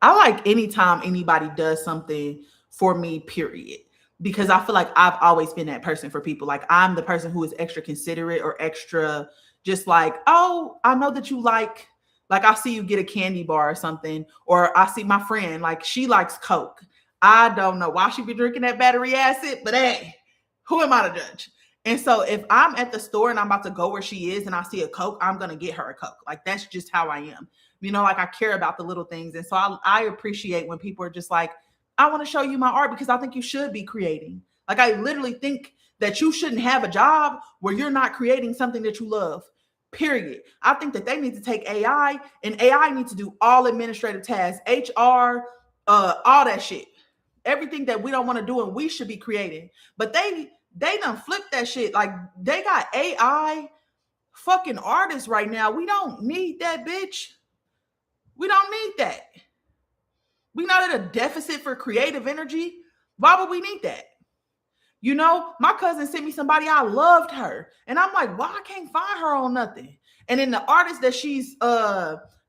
I like anytime anybody does something for me, period. Because I feel like I've always been that person for people. Like I'm the person who is extra considerate or extra just like, oh, I know that you like I see you get a candy bar or something, or I see my friend, like she likes Coke. I don't know why she be drinking that battery acid, but hey, who am I to judge? And so if I'm at the store and I'm about to go where she is and I see a Coke, I'm going to get her a Coke. Like that's just how I am. Like I care about the little things. And so I appreciate when people are just like, I want to show you my art because I think you should be creating. Like I literally think that you shouldn't have a job where you're not creating something that you love. Period. I think that they need to take AI, and AI needs to do all administrative tasks, HR, all that shit. Everything that we don't want to do and we should be creating. But they done flipped that shit. Like they got AI fucking artists right now. We don't need that, bitch. We don't need that. We're not at a deficit for creative energy. Why would we need that? My cousin sent me somebody, I loved her. And I'm like, why I can't find her on nothing? And then the artist that she's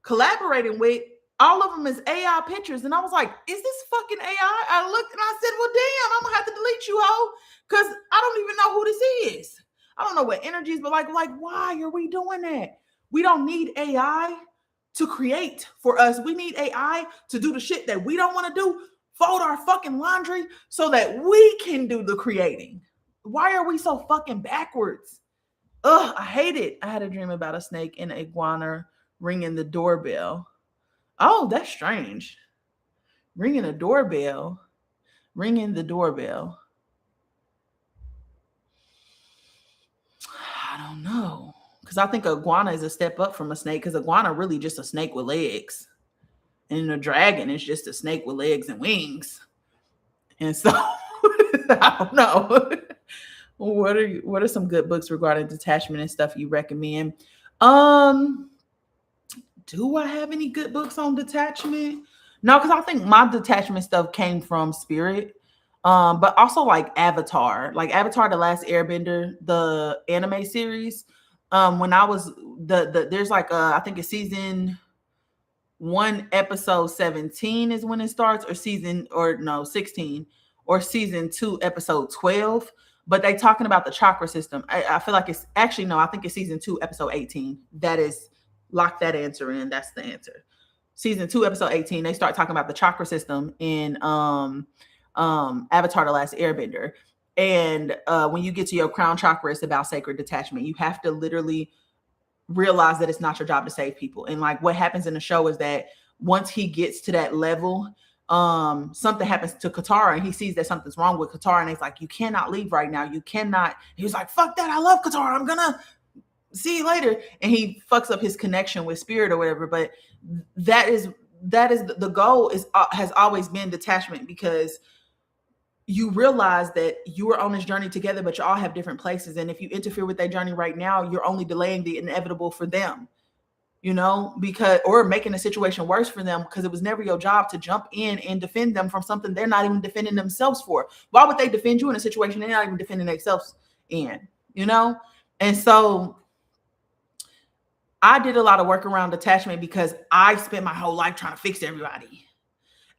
collaborating with, all of them is AI pictures. And I was like, is this fucking AI? I looked and I said, well, damn, I'm going to have to delete you, ho. Because I don't even know who this is. I don't know what energy is, but like, why are we doing that? We don't need AI to create for us. We need AI to do the shit that we don't want to do, fold our fucking laundry so that we can do the creating. Why are we so fucking backwards? Ugh, I hate it. I had a dream about a snake and an iguana ringing the doorbell. Oh, that's strange. Ringing the doorbell. Because I think iguana is a step up from a snake, because iguana really just a snake with legs. And a dragon is just a snake with legs and wings. And so I don't know. What are some good books regarding detachment and stuff you recommend? Um, do I have any good books on detachment? No, because I think my detachment stuff came from spirit. But also like Avatar, The Last Airbender, the anime series. When I was there's like I think it's season one episode 17 is when it starts, or season or no 16, or season two episode 12. But they talking about the chakra system. I feel like it's actually no, I think it's season two episode 18. That is, lock that answer in. That's the answer. Season two episode 18. They start talking about the chakra system in Avatar: The Last Airbender. And when you get to your crown chakra, it's about sacred detachment. You have to literally realize that it's not your job to save people. And like what happens in the show is that once he gets to that level, something happens to Katara and he sees that something's wrong with Katara, and he's like, you cannot leave right now. You cannot. He was like, fuck that. I love Katara. I'm gonna see you later. And he fucks up his connection with spirit or whatever. But that is the goal is has always been detachment, because you realize that you are on this journey together, but you all have different places. And if you interfere with their journey right now, you're only delaying the inevitable for them, because, or making the situation worse for them, because it was never your job to jump in and defend them from something they're not even defending themselves for. Why would they defend you in a situation they're not even defending themselves in, And so I did a lot of work around detachment because I spent my whole life trying to fix everybody.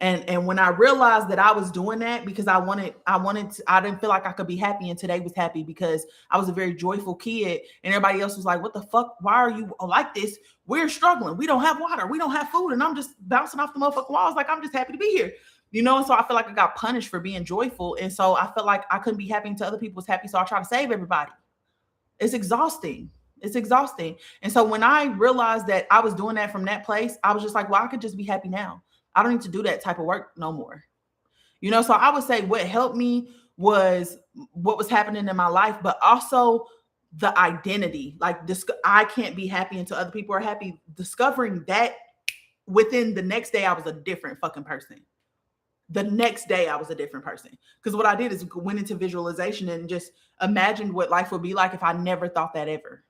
And when I realized that I was doing that because I didn't feel like I could be happy, and today was happy because I was a very joyful kid, and everybody else was like, what the fuck? Why are you like this? We're struggling. We don't have water. We don't have food. And I'm just bouncing off the motherfucking walls. Like, I'm just happy to be here. And so I feel like I got punished for being joyful. And so I felt like I couldn't be happy until other people was happy. So I try to save everybody. It's exhausting. It's exhausting. And so when I realized that I was doing that from that place, I was just like, well, I could just be happy now. I don't need to do that type of work no more. So I would say what helped me was what was happening in my life, but also the identity. Like, I can't be happy until other people are happy. Discovering that within the next day, I was a different fucking person. The next day, I was a different person. Because what I did is went into visualization and just imagined what life would be like if I never thought that ever.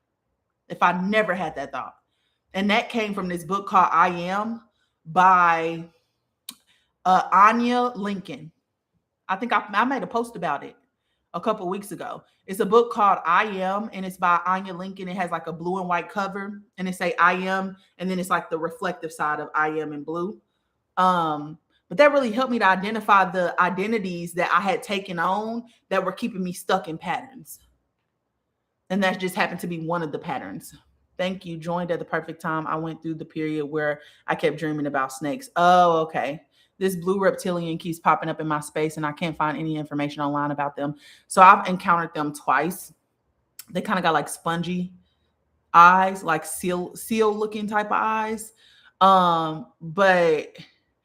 If I never had that thought. And that came from this book called I Am by Anya Lincoln. I think I made a post about it a couple weeks ago. It's a book called I Am, and it's by Anya Lincoln. It has like a blue and white cover, and it say I am, and then it's like the reflective side of I am in blue. But that really helped me to identify the identities that I had taken on that were keeping me stuck in patterns. And that just happened to be one of the patterns. Thank you. Joined at the perfect time. I went through the period where I kept dreaming about snakes. Oh, okay. This blue reptilian keeps popping up in my space, and I can't find any information online about them. So I've encountered them twice. They kind of got like spongy eyes, like seal looking type of eyes. But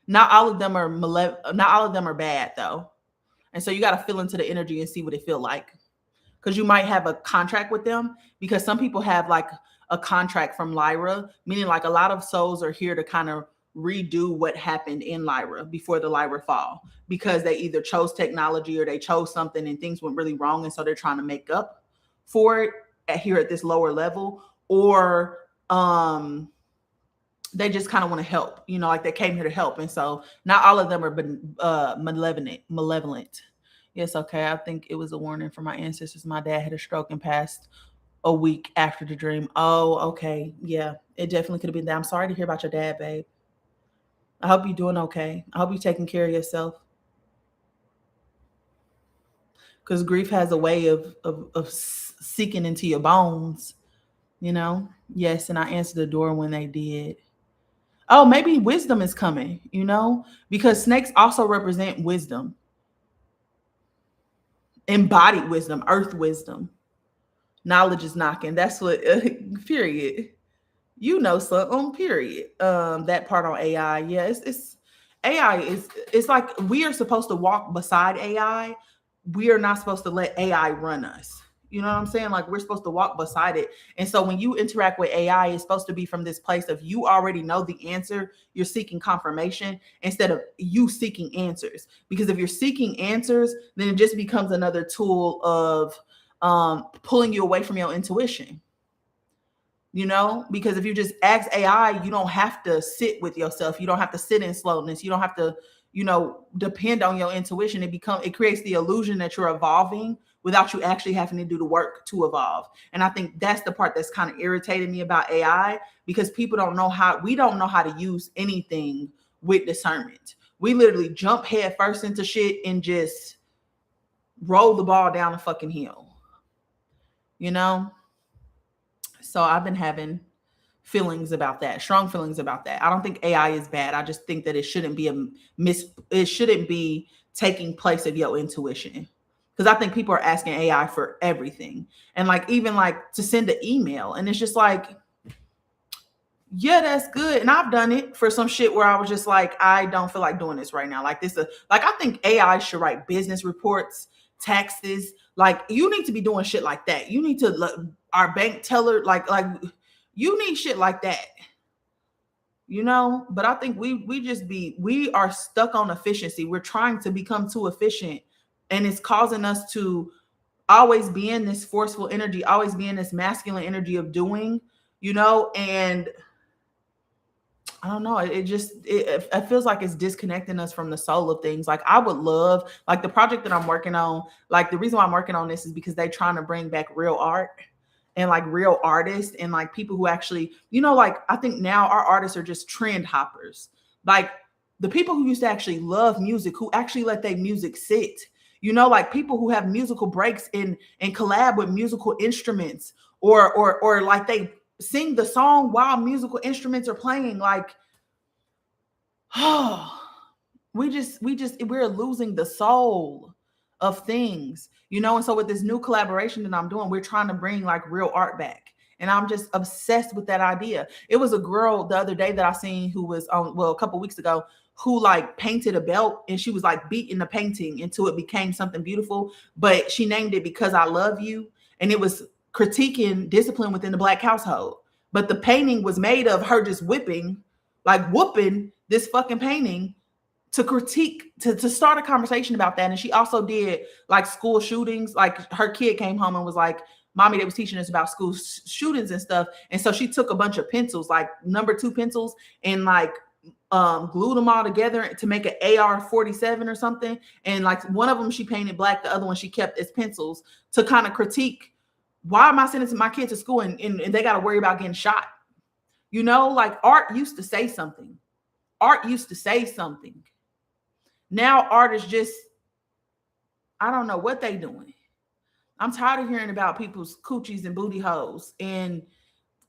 not all of them are not all of them are bad though. And so you got to feel into the energy and see what it feel like. Because you might have a contract with them, because some people have like a contract from Lyra, meaning like a lot of souls are here to kind of redo what happened in Lyra before the Lyra fall, because they either chose technology or they chose something and things went really wrong. And so they're trying to make up for it here at this lower level, or they just kind of want to help, like they came here to help. And so not all of them are malevolent. Yes, okay. I think it was a warning for my ancestors. My dad had a stroke and passed a week after the dream. Oh, okay. Yeah, it definitely could have been that. I'm sorry to hear about your dad, babe. I hope you're doing okay. I hope you're taking care of yourself. Because grief has a way of seeking into your bones, Yes, and I answered the door when they did. Oh, maybe wisdom is coming, because snakes also represent wisdom. Embodied wisdom, earth wisdom. Knowledge is knocking. That's what, period. Something, period. That part on AI. Yeah, it's AI it's like we are supposed to walk beside AI. We are not supposed to let AI run us. You know what I'm saying? Like we're supposed to walk beside it. And so when you interact with AI, it's supposed to be from this place of you already know the answer, you're seeking confirmation instead of you seeking answers. Because if you're seeking answers, then it just becomes another tool of pulling you away from your intuition. Because if you just ask AI, you don't have to sit with yourself. You don't have to sit in slowness. You don't have to, depend on your intuition. It creates the illusion that you're evolving without you actually having to do the work to evolve. And I think that's the part that's kind of irritated me about AI, because we don't know how to use anything with discernment. We literally jump head first into shit and just roll the ball down the fucking hill, you know? So I've been having feelings about that, strong feelings about that. I don't think AI is bad. I just think that it shouldn't be taking place of your intuition. Because I think people are asking AI for everything. And like even like to send an email. And it's just like, yeah, that's good. And I've done it for some shit where I was just like, I don't feel like doing this right now. Like I think AI should write business reports, taxes. Like you need to be doing shit like that. You need to our bank teller, like you need shit like that. But I think we are stuck on efficiency. We're trying to become too efficient, and it's causing us to always be in this forceful energy, always be in this masculine energy of doing, and I don't know. It feels like it's disconnecting us from the soul of things. Like I would love, like the project that I'm working on, like the reason why I'm working on this is because they're trying to bring back real art and like real artists and like people who actually, like I think now our artists are just trend hoppers. Like the people who used to actually love music, who actually let their music sit, like people who have musical breaks and collab with musical instruments or like they sing the song while musical instruments are playing. Like, oh, we're losing the soul of things, and so with this new collaboration that I'm doing, we're trying to bring like real art back. And I'm just obsessed with that idea. It was a girl the other day that I seen who was on, a couple weeks ago, who like painted a belt and she was like beating the painting until it became something beautiful. But she named it Because I Love You. And it was critiquing discipline within the Black household. But the painting was made of her just whooping this fucking painting to critique, to start a conversation about that. And she also did like school shootings. Like her kid came home and was like, Mommy, they was teaching us about school shootings and stuff. And so she took a bunch of pencils, like number 2 pencils, and like glued them all together to make an AR-47 or something. And like one of them she painted black, the other one she kept as pencils to kind of critique, why am I sending my kids to school and they got to worry about getting shot? Like art used to say something. Art used to say something. Now art is just, I don't know what they doing. I'm tired of hearing about people's coochies and booty holes and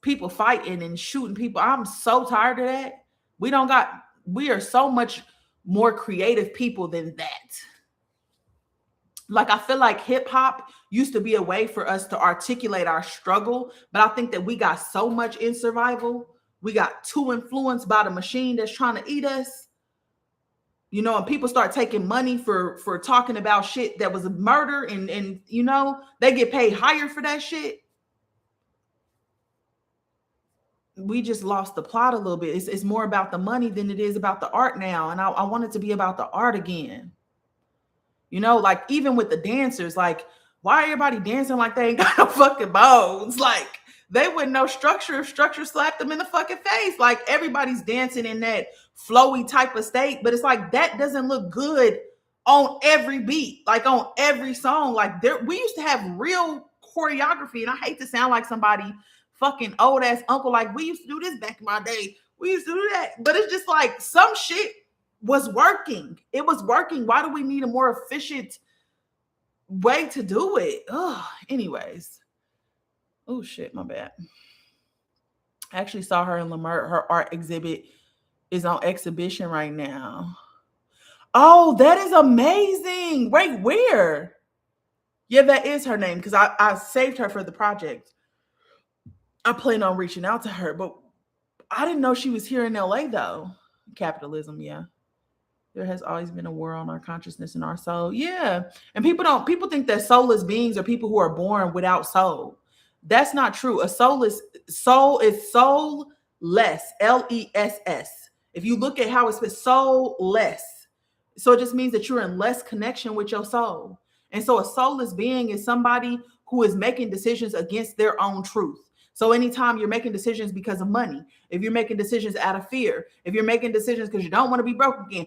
people fighting and shooting people. I'm so tired of that. We are so much more creative people than that. Like I feel like hip hop used to be a way for us to articulate our struggle, but I think that we got so much in survival. We got too influenced by the machine that's trying to eat us. And people start taking money for talking about shit that was a murder and they get paid higher for that shit. We just lost the plot a little bit. It's more about the money than it is about the art now. And I want it to be about the art again. Like even with the dancers, like why everybody dancing like they ain't got no fucking bones? Like they wouldn't know structure if structure slapped them in the fucking face. Like everybody's dancing in that flowy type of state, but it's like that doesn't look good on every beat, like on every song. Like we used to have real choreography, and I hate to sound like somebody fucking old ass uncle, like we used to do this back in my day. We used to do that, but it's just like some shit was working. It was working. Why do we need a more efficient way to do it? Anyways. Oh shit, my bad. I actually saw her in Lamert. Her art exhibit is on exhibition right now. Oh, that is amazing. Wait, where? Yeah, that is her name because I saved her for the project. I plan on reaching out to her, but I didn't know she was here in LA though. Capitalism, yeah. There has always been a war on our consciousness and our soul. Yeah. And people think that soulless beings are people who are born without soul. That's not true. A soul is soulless, less. If you look at how it's been soulless, so it just means that you're in less connection with your soul. And so a soulless being is somebody who is making decisions against their own truth. So anytime you're making decisions because of money, if you're making decisions out of fear, if you're making decisions because you don't want to be broke again,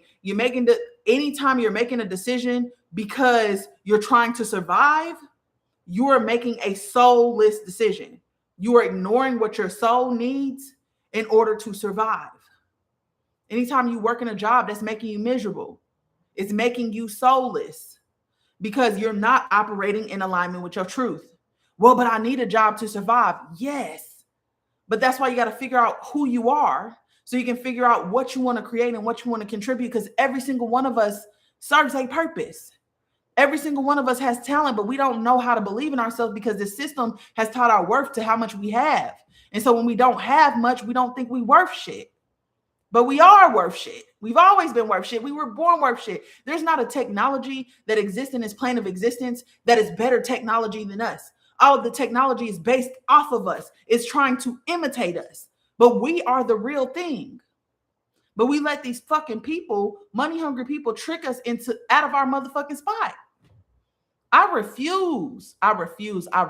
anytime you're making a decision because you're trying to survive, you are making a soulless decision. You are ignoring what your soul needs in order to survive. Anytime you work in a job that's making you miserable, it's making you soulless because you're not operating in alignment with your truth. Well, but I need a job to survive. Yes. But that's why you got to figure out who you are so you can figure out what you want to create and what you want to contribute, because every single one of us serves a purpose. Every single one of us has talent, but we don't know how to believe in ourselves because the system has taught our worth to how much we have. And so when we don't have much, we don't think we worth shit. But we are worth shit. We've always been worth shit. We were born worth shit. There's not a technology that exists in this plane of existence that is better technology than us. All of the technology is based off of us. It's trying to imitate us. But we are the real thing. But we let these fucking people, money-hungry people, trick us out of our motherfucking spot. I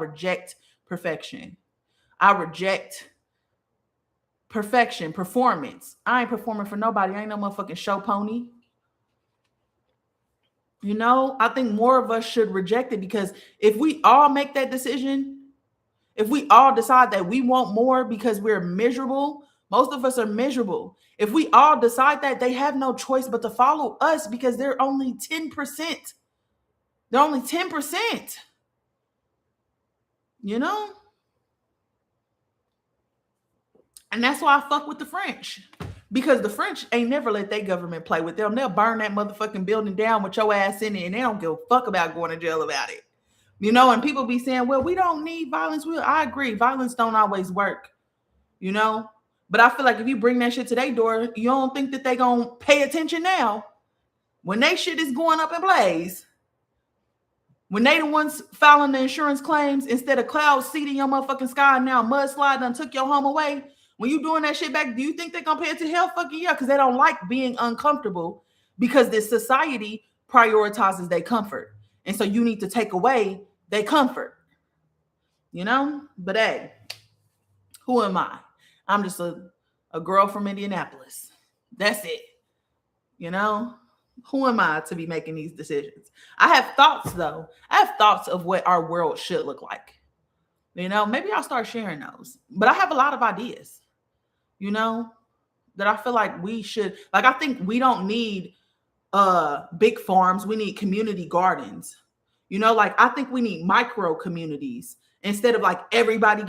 reject perfection. I reject perfection, performance. I ain't performing for nobody. I ain't no motherfucking show pony. You know, I think more of us should reject it, because if we all make that decision, if we all decide that we want more because we're miserable, most of us are miserable. If we all decide that, they have no choice but to follow us because they're only 10%. They're only 10%. You know? And that's why I fuck with the French. Because the French ain't never let their government play with them. They'll burn that motherfucking building down with your ass in it, and they don't give a fuck about going to jail about it. You know, and people be saying, well, we don't need violence. I agree. Violence don't always work, you know? But I feel like if you bring that shit to their door, you don't think that they gonna pay attention now. When they shit is going up in blaze, when they the ones filing the insurance claims instead of clouds seeding your motherfucking sky, and now mudslide done took your home away. When you doing that shit back, do you think they're gonna pay it to hell? Fucking yeah, because they don't like being uncomfortable, because this society prioritizes their comfort. And so you need to take away their comfort. You know? But hey, who am I? I'm just a girl from Indianapolis. That's it. You know? Who am I to be making these decisions? I have thoughts, though. I have thoughts of what our world should look like. You know, maybe I'll start sharing those. But I have a lot of ideas, you know, that I feel like we should. Like, I think we don't need big farms. We need community gardens. You know, like, I think we need micro communities instead of like everybody's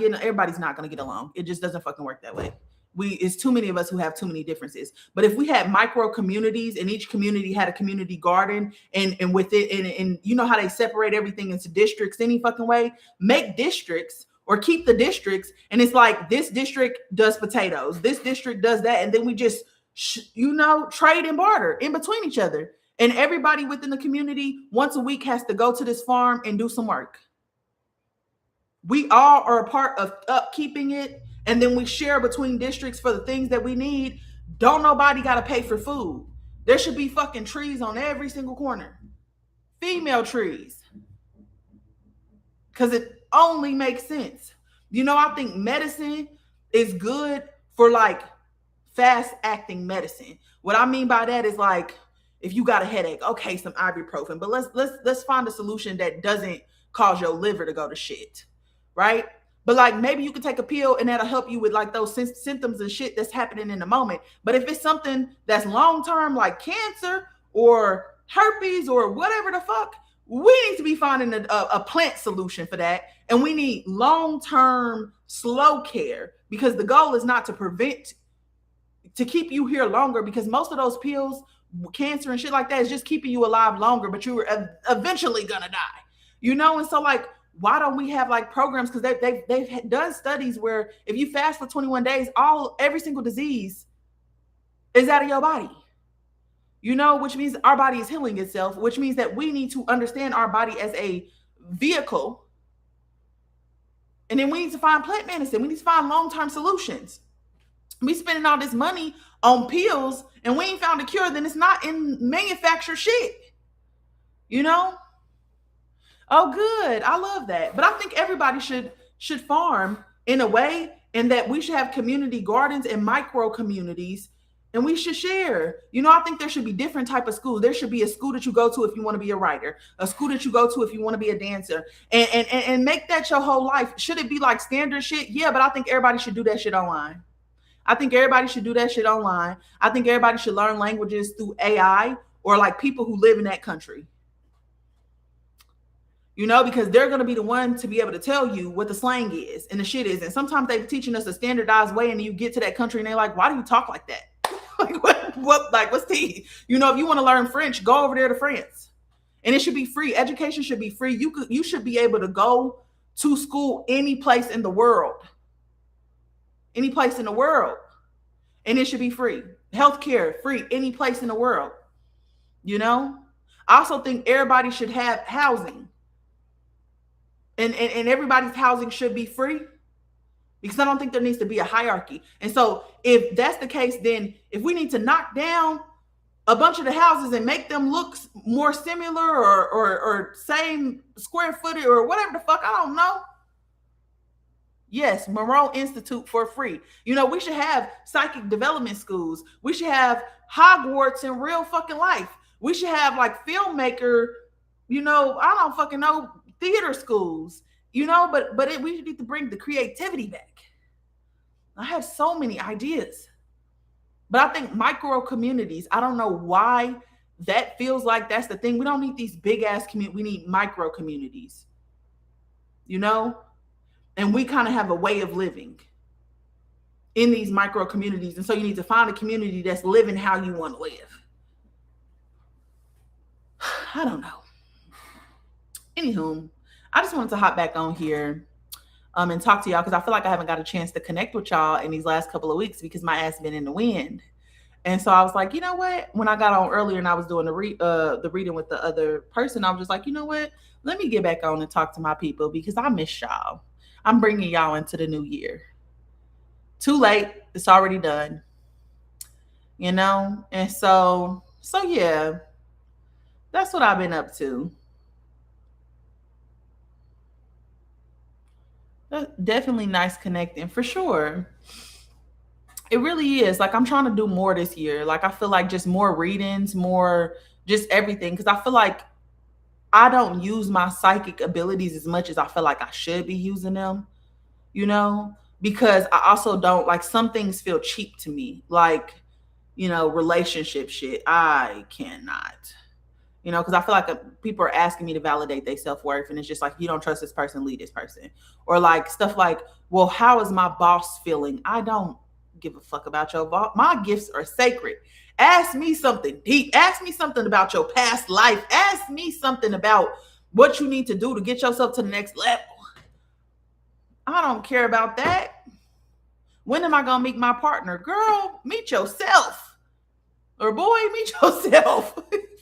not going to get along. It just doesn't fucking work that way. It's too many of us who have too many differences. But if we had micro communities and each community had a community garden and with it, and you know how they separate everything into districts any fucking way, make districts or keep the districts. And it's like, this district does potatoes, this district does that. And then we just, trade and barter in between each other. And everybody within the community once a week has to go to this farm and do some work. We all are a part of upkeeping it. And then we share between districts for the things that we need. Don't nobody got to pay for food. There should be fucking trees on every single corner. Female trees. Because it only makes sense. You know, I think medicine is good for like fast acting medicine. What I mean by that is like, if you got a headache, okay, some ibuprofen. But let's find a solution that doesn't cause your liver to go to shit. Right? But like, maybe you can take a pill and that'll help you with like those symptoms and shit that's happening in the moment. But if it's something that's long-term, like cancer or herpes or whatever the fuck, we need to be finding a plant solution for that. And we need long-term slow care, because the goal is not to keep you here longer, because most of those pills, cancer and shit like that, is just keeping you alive longer, but you were eventually gonna die, you know? And so like, why don't we have like programs? Because they've done studies where if you fast for 21 days, every single disease is out of your body. which means our body is healing itself, which means that we need to understand our body as a vehicle. And then we need to find plant medicine. We need to find long-term solutions. We spending all this money on pills and we ain't found a cure, then it's not in manufactured shit. You know? Oh, good. I love that. But I think everybody should farm in a way, and that we should have community gardens and micro communities, and we should share. I think there should be different type of schools. There should be a school that you go to if you want to be a writer, a school that you go to if you want to be a dancer, and make that your whole life. Should it be like standard shit? Yeah, but I think everybody should do that shit online. I think everybody should do that shit online. I think everybody should learn languages through AI, or like people who live in that country. Because they're going to be the one to be able to tell you what the slang is and the shit is. And sometimes they're teaching us a standardized way, and then you get to that country and they're like, why do you talk like that? Like, what's tea? If you want to learn French, go over there to France. And it should be free. Education should be free. You should be able to go to school any place in the world. Any place in the world. And it should be free. Healthcare, free, any place in the world. I also think everybody should have housing. And everybody's housing should be free, because I don't think there needs to be a hierarchy. And so if that's the case, then if we need to knock down a bunch of the houses and make them look more similar or same square footage or whatever the fuck, I don't know. Yes, Monroe Institute for free. We should have psychic development schools. We should have Hogwarts in real fucking life. We should have like filmmaker, I don't fucking know, theater schools, but we need to bring the creativity back. I have so many ideas, but I think micro communities, I don't know why that feels like that's the thing. We don't need these big ass communities. We need micro communities, and we kind of have a way of living in these micro communities. And so you need to find a community that's living how you want to live. I don't know. Anywho, I just wanted to hop back on here and talk to y'all, because I feel like I haven't got a chance to connect with y'all in these last couple of weeks because my ass been in the wind. And so I was like, you know what? When I got on earlier and I was doing the reading with the other person, I was just like, you know what? Let me get back on and talk to my people, because I miss y'all. I'm bringing y'all into the new year. Too late. It's already done. And so yeah, that's what I've been up to. Definitely nice connecting, for sure. It really is. Like, I'm trying to do more this year. Like, I feel like just more readings, more just everything. Because I feel like I don't use my psychic abilities as much as I feel like I should be using them, because I also don't, like, some things feel cheap to me. Like, relationship shit. I cannot. Because I feel like people are asking me to validate their self-worth, and it's just like, you don't trust this person, leave this person. Or like stuff like, well, how is my boss feeling? I don't give a fuck about your boss. My gifts are sacred. Ask me something deep. Ask me something about your past life. Ask me something about what you need to do to get yourself to the next level. I don't care about that. When am I going to meet my partner? Girl, meet yourself. Or boy, meet yourself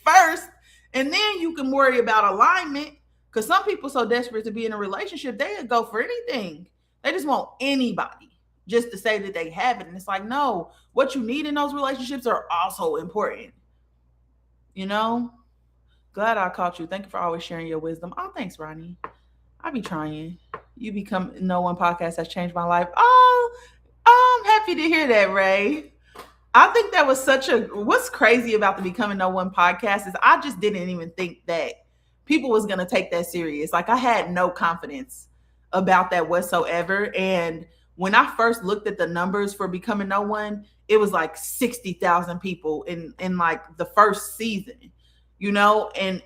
first. And then you can worry about alignment, because some people so desperate to be in a relationship, they'll go for anything. They just want anybody just to say that they have it. And it's like, no, what you need in those relationships are also important. Glad I caught you. Thank you for always sharing your wisdom. Oh, thanks, Ronnie. I be trying. You become No One Podcast has changed my life. Oh, I'm happy to hear that, Ray. I think that was what's crazy about the Becoming No One podcast is I just didn't even think that people was going to take that serious. Like, I had no confidence about that whatsoever. And when I first looked at the numbers for Becoming No One, it was like 60,000 people in like the first season, and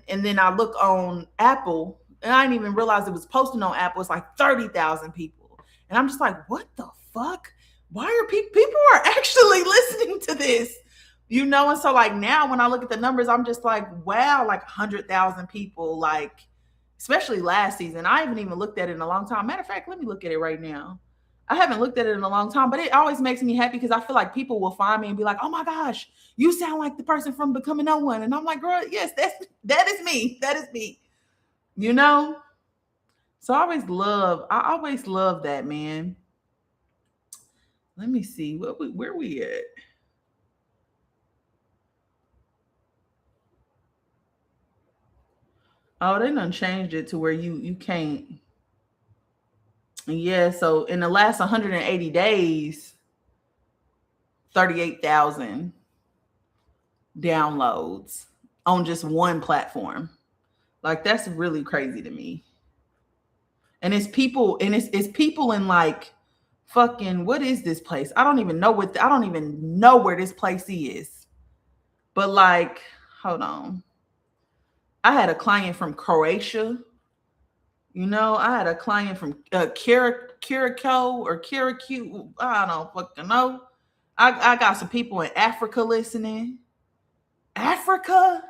then I look on Apple, and I didn't even realize it was posted on Apple. It's like 30,000 people. And I'm just like, what the fuck? Why are people are actually listening to this? And so like now when I look at the numbers, I'm just like, wow, like 100,000 people, like, especially last season. I haven't even looked at it in a long time. Matter of fact, let me look at it right now. I haven't looked at it in a long time, but it always makes me happy because I feel like people will find me and be like, "Oh my gosh, you sound like the person from Becoming No One," and I'm like, "Girl, yes, that is me. That is me." You know. So I always love that, man. Let me see where we at. Oh, they done changed it to where you can't. Yeah, so in the last 180 days, 38,000 downloads on just one platform. Like that's really crazy to me. And it's people in like fucking what is this place? I don't even know where this place is. But like, hold on. I had a client from Croatia. I had a client from Curacao or Curacao. I don't fucking know. I got some people in Africa listening. Africa?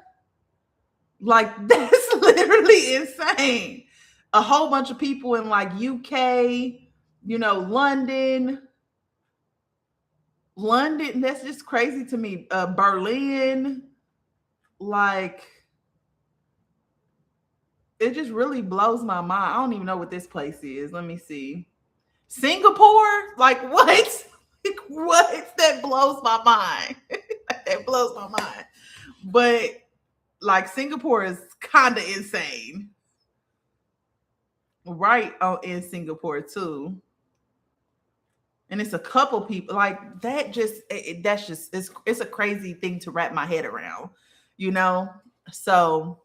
Like that's literally insane. A whole bunch of people in like UK, London. London, that's just crazy to me. Berlin, like it just really blows my mind. I don't even know what this place is. Let me see. Singapore? Like what? Like, what? That blows my mind. That blows my mind. But like Singapore is kind of insane. Right in Singapore too. And it's a couple people like that that's just it's a crazy thing to wrap my head around, you know? So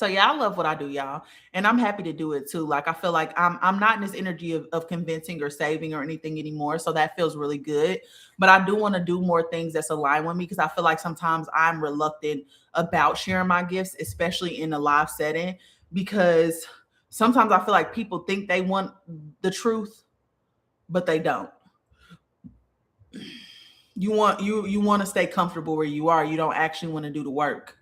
yeah, I love what I do, y'all. And I'm happy to do it too. Like I feel like I'm not in this energy of convincing or saving or anything anymore. So that feels really good. But I do want to do more things that's aligned with me because I feel like sometimes I'm reluctant about sharing my gifts, especially in a live setting, because sometimes I feel like people think they want the truth, but they don't. You want to stay comfortable where you are. You don't actually want to do the work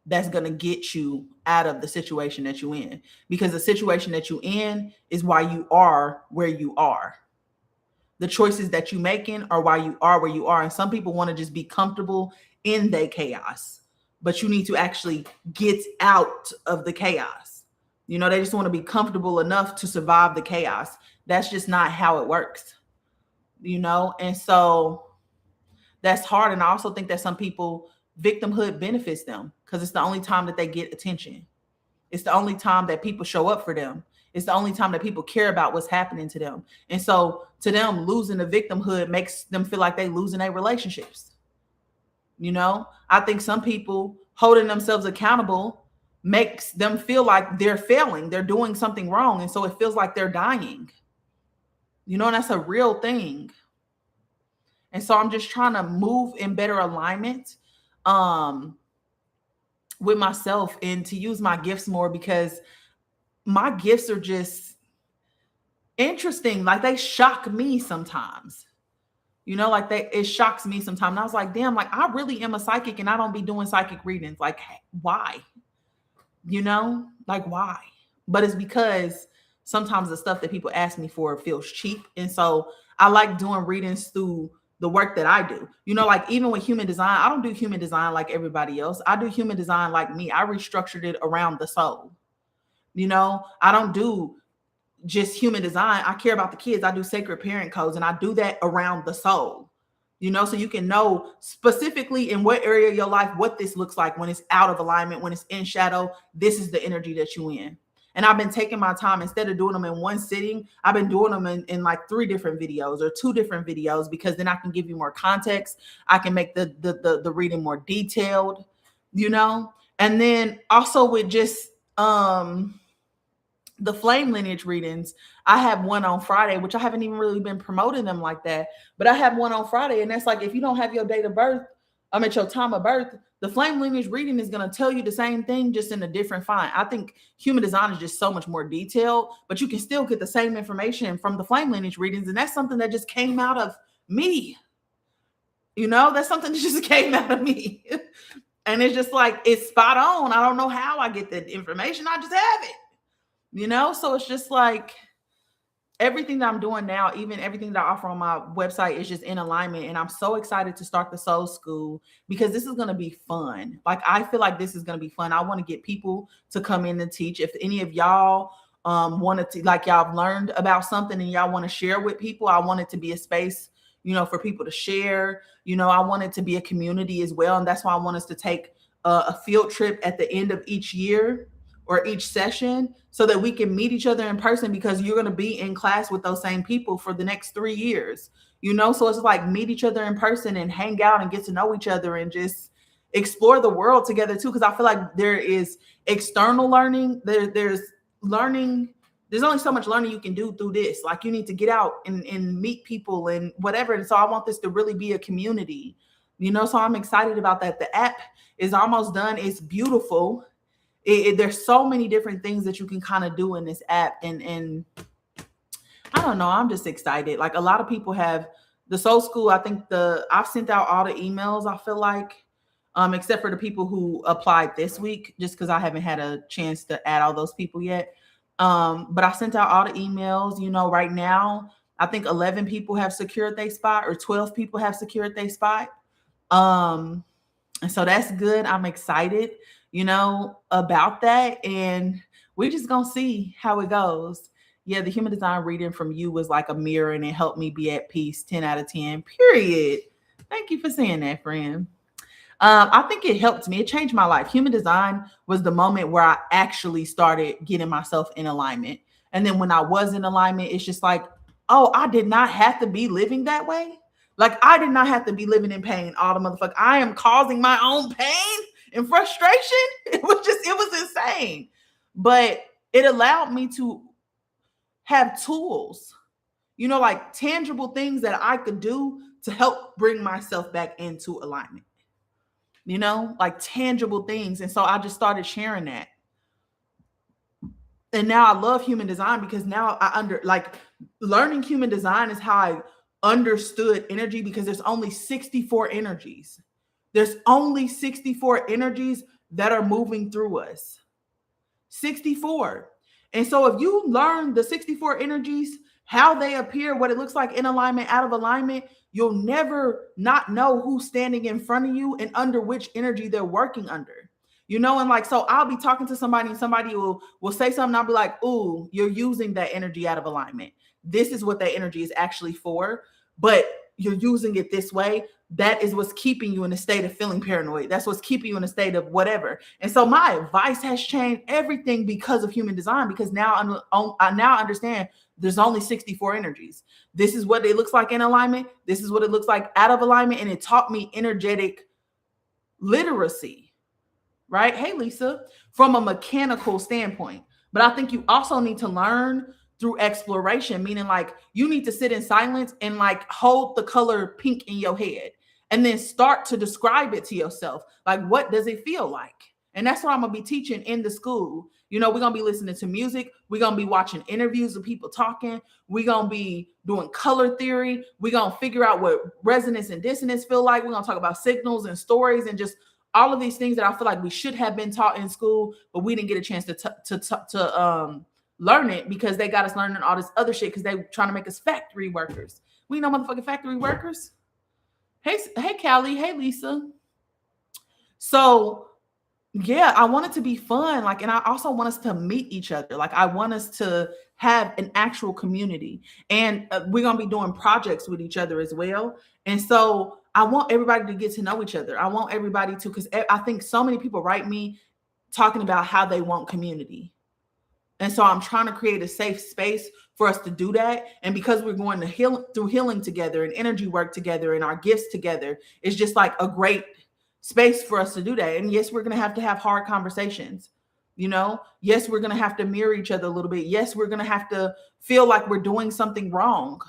that's going to get you out of the situation that you're in, because the situation that you're in is why you are where you are. The choices that you're making are why you are where you are. And some people want to just be comfortable in their chaos, but you need to actually get out of the chaos. They just want to be comfortable enough to survive the chaos. That's just not how it works, and so that's hard. And I also think that some people, victimhood benefits them because it's the only time that they get attention. It's the only time that people show up for them. It's the only time that people care about what's happening to them. And so to them, losing the victimhood makes them feel like they losing their relationships. I think some people holding themselves accountable makes them feel like they're failing. They're doing something wrong. And so it feels like they're dying. And that's a real thing. And so I'm just trying to move in better alignment with myself and to use my gifts more, because my gifts are just interesting. Like they shock me sometimes. Like it shocks me sometimes. And I was like, damn, like I really am a psychic and I don't be doing psychic readings. Like, why? Like why? But it's because sometimes the stuff that people ask me for feels cheap. And so I like doing readings through the work that I do. Like even with human design, I don't do human design like everybody else. I do human design like me. I restructured it around the soul. I don't do just human design. I care about the kids. I do sacred parent codes and I do that around the soul. So you can know specifically in what area of your life what this looks like when it's out of alignment, when it's in shadow. This is the energy that you're in. And I've been taking my time. Instead of doing them in one sitting, I've been doing them in like 3 different videos or 2 different videos, because then I can give you more context. I can make the reading more detailed, and then also with just the flame lineage readings, I have one on Friday, which I haven't even really been promoting them like that, but I have one on Friday. And that's like, if you don't have your date of birth, at your time of birth, the flame lineage reading is going to tell you the same thing, just in a different font. I think human design is just so much more detailed, but you can still get the same information from the flame lineage readings. And that's something that just came out of me. That's something that just came out of me. And it's just like, it's spot on. I don't know how I get that information. I just have it. So it's just like, everything that I'm doing now, even everything that I offer on my website, is just in alignment. And I'm so excited to start the Soul School because this is going to be fun. Like, I feel like this is going to be fun. I want to get people to come in and teach. If any of y'all wanted to, like, y'all have learned about something and y'all want to share with people, I want it to be a space, for people to share. I want it to be a community as well. And that's why I want us to take a field trip at the end of each year or each session so that we can meet each other in person, because you're going to be in class with those same people for the next 3 years, so it's like meet each other in person and hang out and get to know each other and just explore the world together too. Because I feel like there is external learning, there's learning, there's only so much learning you can do through this. Like, you need to get out and meet people and whatever. And so I want this to really be a community, so I'm excited about that. The app is almost done. It's beautiful. There's so many different things that you can kind of do in this app, and I don't know, I'm just excited. Like, a lot of people have the Soul School. I think I've sent out all the emails, I feel like, except for the people who applied this week, just because I haven't had a chance to add all those people yet. But I sent out all the emails. Right now I think 11 people have secured their spot, or 12 people have secured their spot. And so that's good. I'm excited, about that. And we're just going to see how it goes. Yeah, the human design reading from you was like a mirror, and it helped me be at peace. 10 out of 10, period. Thank you for saying that, friend. I think it helped me. It changed my life. Human design was the moment where I actually started getting myself in alignment. And then when I was in alignment, it's just like, oh, I did not have to be living that way. Like, I did not have to be living in pain all the motherfucker. I am causing my own pain and frustration. It was insane. But it allowed me to have tools, like tangible things that I could do to help bring myself back into alignment, like tangible things. And so I just started sharing that. And now I love human design, because now learning human design is how I understood energy, because there's only 64 energies. There's only 64 energies that are moving through us. 64. And so if you learn the 64 energies, how they appear, what it looks like in alignment, out of alignment, you'll never not know who's standing in front of you and under which energy they're working under. And like, so I'll be talking to somebody and somebody will say something. I'll be like, ooh, you're using that energy out of alignment. This is what that energy is actually for, but you're using it this way. That is what's keeping you in a state of feeling paranoid. That's what's keeping you in a state of whatever. And so my advice has changed everything because of human design, because now I now understand there's only 64 energies. This is what it looks like in alignment. This is what it looks like out of alignment. And it taught me energetic literacy, right? Hey, Lisa, from a mechanical standpoint. But I think you also need to learn through exploration, meaning like you need to sit in silence and like hold the color pink in your head and then start to describe it to yourself. Like, what does it feel like? And that's what I'm going to be teaching in the school. We're going to be listening to music. We're going to be watching interviews of people talking. We're going to be doing color theory. We're going to figure out what resonance and dissonance feel like. We're going to talk about signals and stories and just all of these things that I feel like we should have been taught in school, but we didn't get a chance to learn it because they got us learning all this other shit because they trying to make us factory workers. We know motherfucking factory workers. Hey, Callie. Hey, Lisa. So yeah, I want it to be fun. Like, and I also want us to meet each other. Like, I want us to have an actual community, and we're going to be doing projects with each other as well. And so I want everybody to get to know each other. I want everybody to, because I think so many people write me talking about how they want community. And so I'm trying to create a safe space for us to do that. And because we're going to through healing together and energy work together and our gifts together, it's just like a great space for us to do that. And yes, we're going to have hard conversations. Yes, we're going to have to mirror each other a little bit. Yes, we're going to have to feel like we're doing something wrong.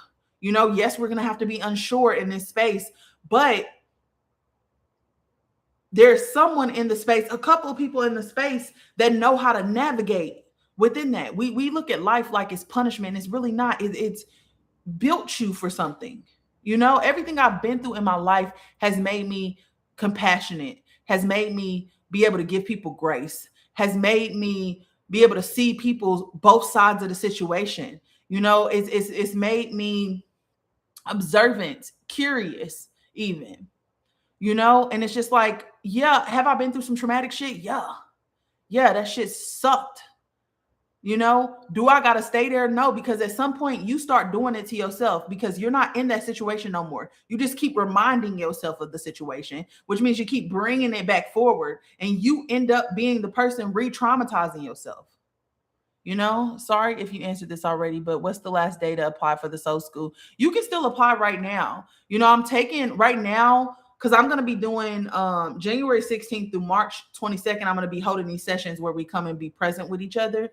Yes, we're going to have to be unsure in this space, but there's someone in the space, a couple of people in the space that know how to navigate within that. We look at life like it's punishment. It's really not. It's built you for something. Everything I've been through in my life has made me compassionate, has made me be able to give people grace, has made me be able to see people's both sides of the situation. It's made me observant, curious, even, and it's just like, yeah, have I been through some traumatic shit? Yeah, that shit sucked. Do I got to stay there? No, because at some point you start doing it to yourself because you're not in that situation no more. You just keep reminding yourself of the situation, which means you keep bringing it back forward and you end up being the person re-traumatizing yourself. Sorry if you answered this already, but what's the last day to apply for the Soul School? You can still apply right now. I'm taking right now because I'm going to be doing January 16th through March 22nd. I'm going to be holding these sessions where we come and be present with each other.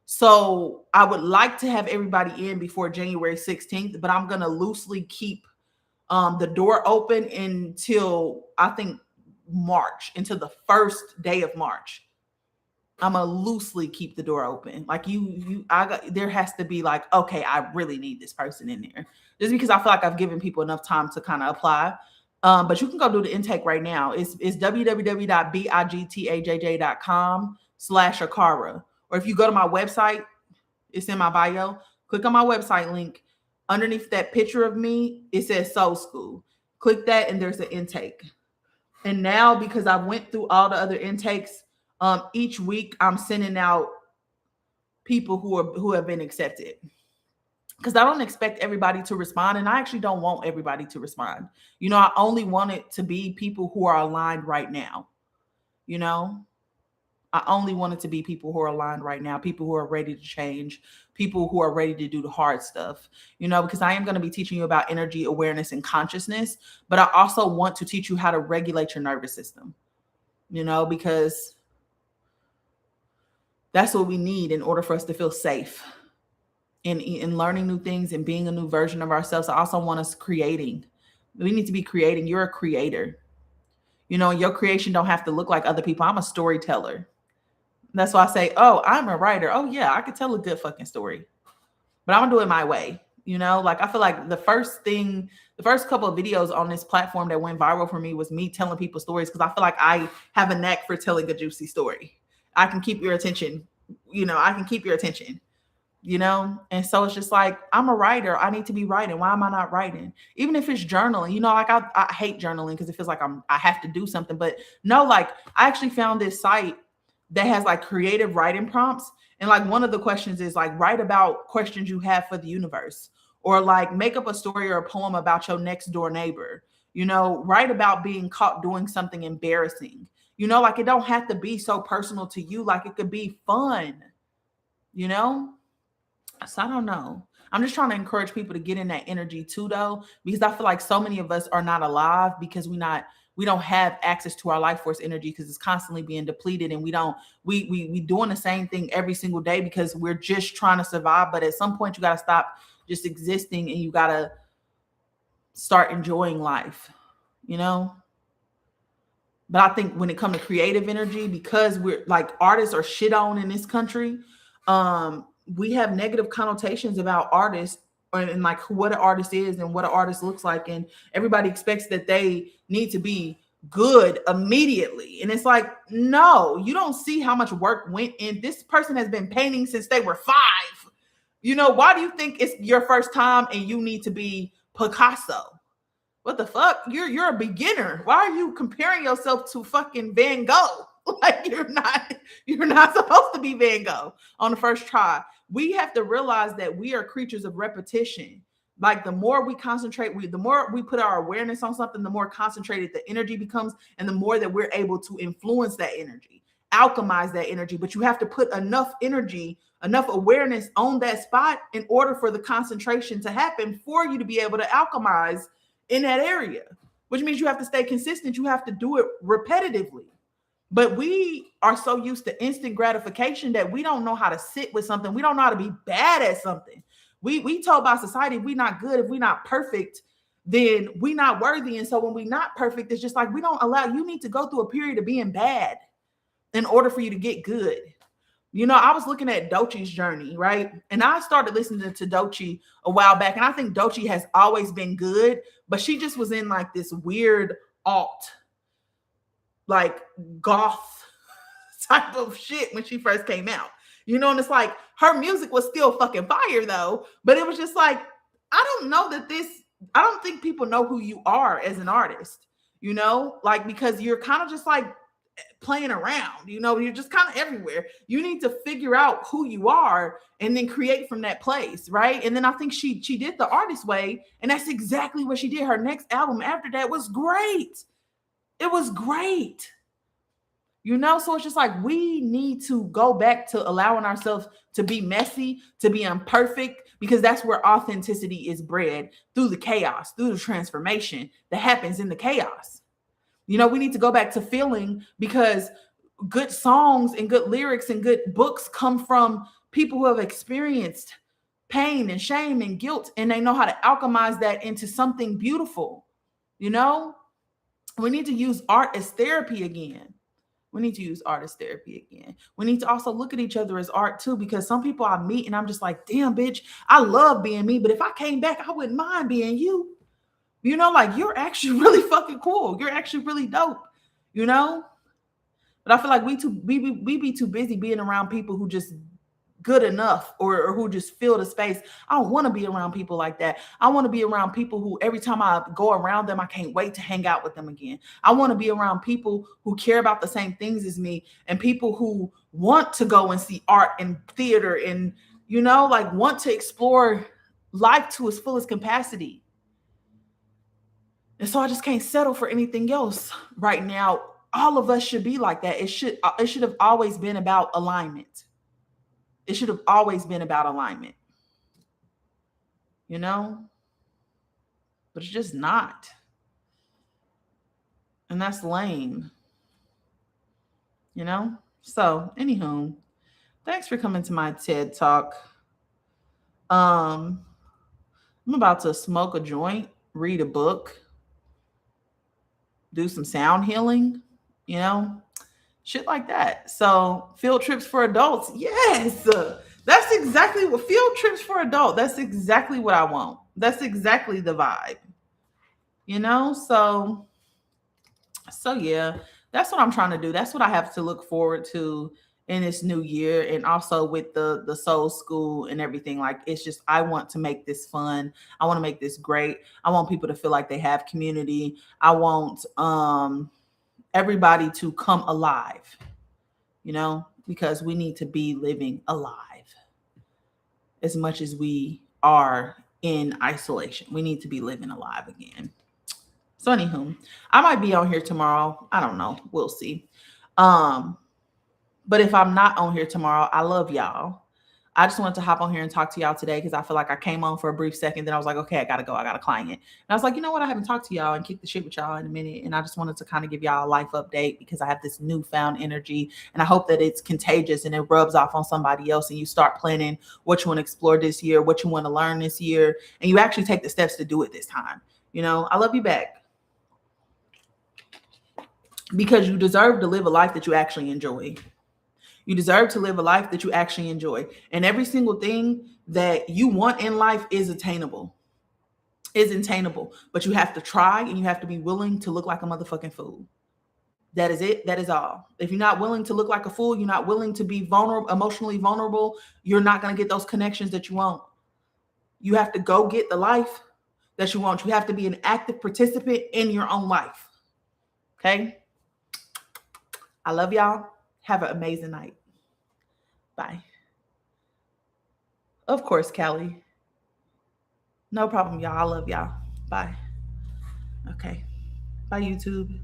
So I would like to have everybody in before January 16th, but I'm going to loosely keep the door open until I think March, until the first day of March. I'm gonna loosely keep the door open. Like there has to be like, okay, I really need this person in there, just because I feel like I've given people enough time to kind of apply. But you can go do the intake right now. It's www.bigtajj.com/Akara. Or if you go to my website, it's in my bio. Click on my website link. Underneath that picture of me, it says Soul School. Click that, and there's an intake. And now, because I went through all the other intakes, each week I'm sending out people who have been accepted, because I don't expect everybody to respond, and I actually don't want everybody to respond. I only want it to be people who are aligned right now. I only want it to be people who are aligned right now, people who are ready to change, people who are ready to do the hard stuff, because I am going to be teaching you about energy, awareness, and consciousness, but I also want to teach you how to regulate your nervous system, because that's what we need in order for us to feel safe in learning new things and being a new version of ourselves. I also want us creating. We need to be creating. You're a creator. Your creation don't have to look like other people. I'm a storyteller. That's why I say, oh, I'm a writer. Oh, yeah, I could tell a good fucking story, but I'm going to do it my way. Like I feel like the first couple of videos on this platform that went viral for me was me telling people stories, because I feel like I have a knack for telling a juicy story. I can keep your attention. And so it's just like, I'm a writer. I need to be writing. Why am I not writing? Even if it's journaling, like I hate journaling because it feels like I have to do something. But no, like I actually found this site that has like creative writing prompts. And like one of the questions is like, write about questions you have for the universe, or like make up a story or a poem about your next door neighbor, write about being caught doing something embarrassing, like it don't have to be so personal to you. Like it could be fun, So I don't know. I'm just trying to encourage people to get in that energy too, though, because I feel like so many of us are not alive because we don't have access to our life force energy, because it's constantly being depleted, and we doing the same thing every single day because we're just trying to survive. But at some point you got to stop just existing and you got to start enjoying life, But I think when it comes to creative energy, because we're like artists are shit on in this country, we have negative connotations about artists and like what an artist is and what an artist looks like. And everybody expects that they need to be good immediately. And it's like, no, you don't see how much work went in. This person has been painting since they were 5. Why do you think it's your first time and you need to be Picasso? What the fuck? You're a beginner. Why are you comparing yourself to fucking Van Gogh? Like you're not supposed to be Van Gogh on the first try. We have to realize that we are creatures of repetition. Like the more we concentrate, the more we put our awareness on something, the more concentrated the energy becomes, and the more that we're able to influence that energy, alchemize that energy. But you have to put enough energy, enough awareness on that spot in order for the concentration to happen for you to be able to alchemize in that area, which means you have to stay consistent. You have to do it repetitively. But we are so used to instant gratification that we don't know how to sit with something. We don't know how to be bad at something. We told by society, if we're not good, if we're not perfect, then we're not worthy. And so when we're not perfect, it's just like, we don't allow, you need to go through a period of being bad in order for you to get good. I was looking at Doechie's journey, right? And I started listening to Doechii a while back. And I think Doechii has always been good, but she just was in like this weird alt, like goth type of shit when she first came out. And it's like her music was still fucking fire though, but it was just like, I don't know that this, I don't think people know who you are as an artist, like, because you're kind of just like playing around, you're just kind of everywhere. You need to figure out who you are and then create from that place, right? And then I think she did the artist way, and that's exactly what she did. Her next album after that was great. It was great. So it's just like we need to go back to allowing ourselves to be messy, to be imperfect, because that's where authenticity is bred, through the chaos, through the transformation that happens in the chaos. We need to go back to feeling, because good songs and good lyrics and good books come from people who have experienced pain and shame and guilt, and they know how to alchemize that into something beautiful. We need to use art as therapy again. We need to use art as therapy again. We need to also look at each other as art too, because some people I meet and I'm just like, damn, bitch, I love being me, but if I came back, I wouldn't mind being you. Like, you're actually really fucking cool. You're actually really dope, But I feel like we be too busy being around people who just good enough, or who just fill the space. I don't want to be around people like that. I want to be around people who every time I go around them, I can't wait to hang out with them again. I want to be around people who care about the same things as me, and people who want to go and see art and theater and, like, want to explore life to its fullest capacity. And so I just can't settle for anything else right now. All of us should be like that. It should have always been about alignment. It should have always been about alignment. But it's just not. And that's lame. So, anywho, thanks for coming to my TED Talk. I'm about to smoke a joint, read a book, do some sound healing, shit like that. So, field trips for adults. Yes. That's exactly what field trips for adults. That's exactly what I want. That's exactly the vibe. So yeah, that's what I'm trying to do. That's what I have to look forward to in this new year, and also with the soul school and everything. Like, it's just, I want to make this fun. I want to make this great. I want people to feel like they have community. I want everybody to come alive, because we need to be living alive as much as we are in isolation. We need to be living alive again. So anywho, I might be on here tomorrow. I don't know. We'll see. But if I'm not on here tomorrow, I love y'all. I just wanted to hop on here and talk to y'all today, because I feel like I came on for a brief second. Then I was like, okay, I got to go. I got a client. And I was like, you know what? I haven't talked to y'all and kicked the shit with y'all in a minute. And I just wanted to kind of give y'all a life update, because I have this newfound energy, and I hope that it's contagious and it rubs off on somebody else, and you start planning what you want to explore this year, what you want to learn this year, and you actually take the steps to do it this time. I love you back, because you deserve to live a life that you actually enjoy. You deserve to live a life that you actually enjoy. And every single thing that you want in life is attainable. But you have to try, and you have to be willing to look like a motherfucking fool. That is it. That is all. If you're not willing to look like a fool, you're not willing to be vulnerable, emotionally vulnerable, you're not going to get those connections that you want. You have to go get the life that you want. You have to be an active participant in your own life. Okay? I love y'all. Have an amazing night. Bye. Of course, Callie. No problem, y'all. I love y'all. Bye. Okay. Bye, YouTube.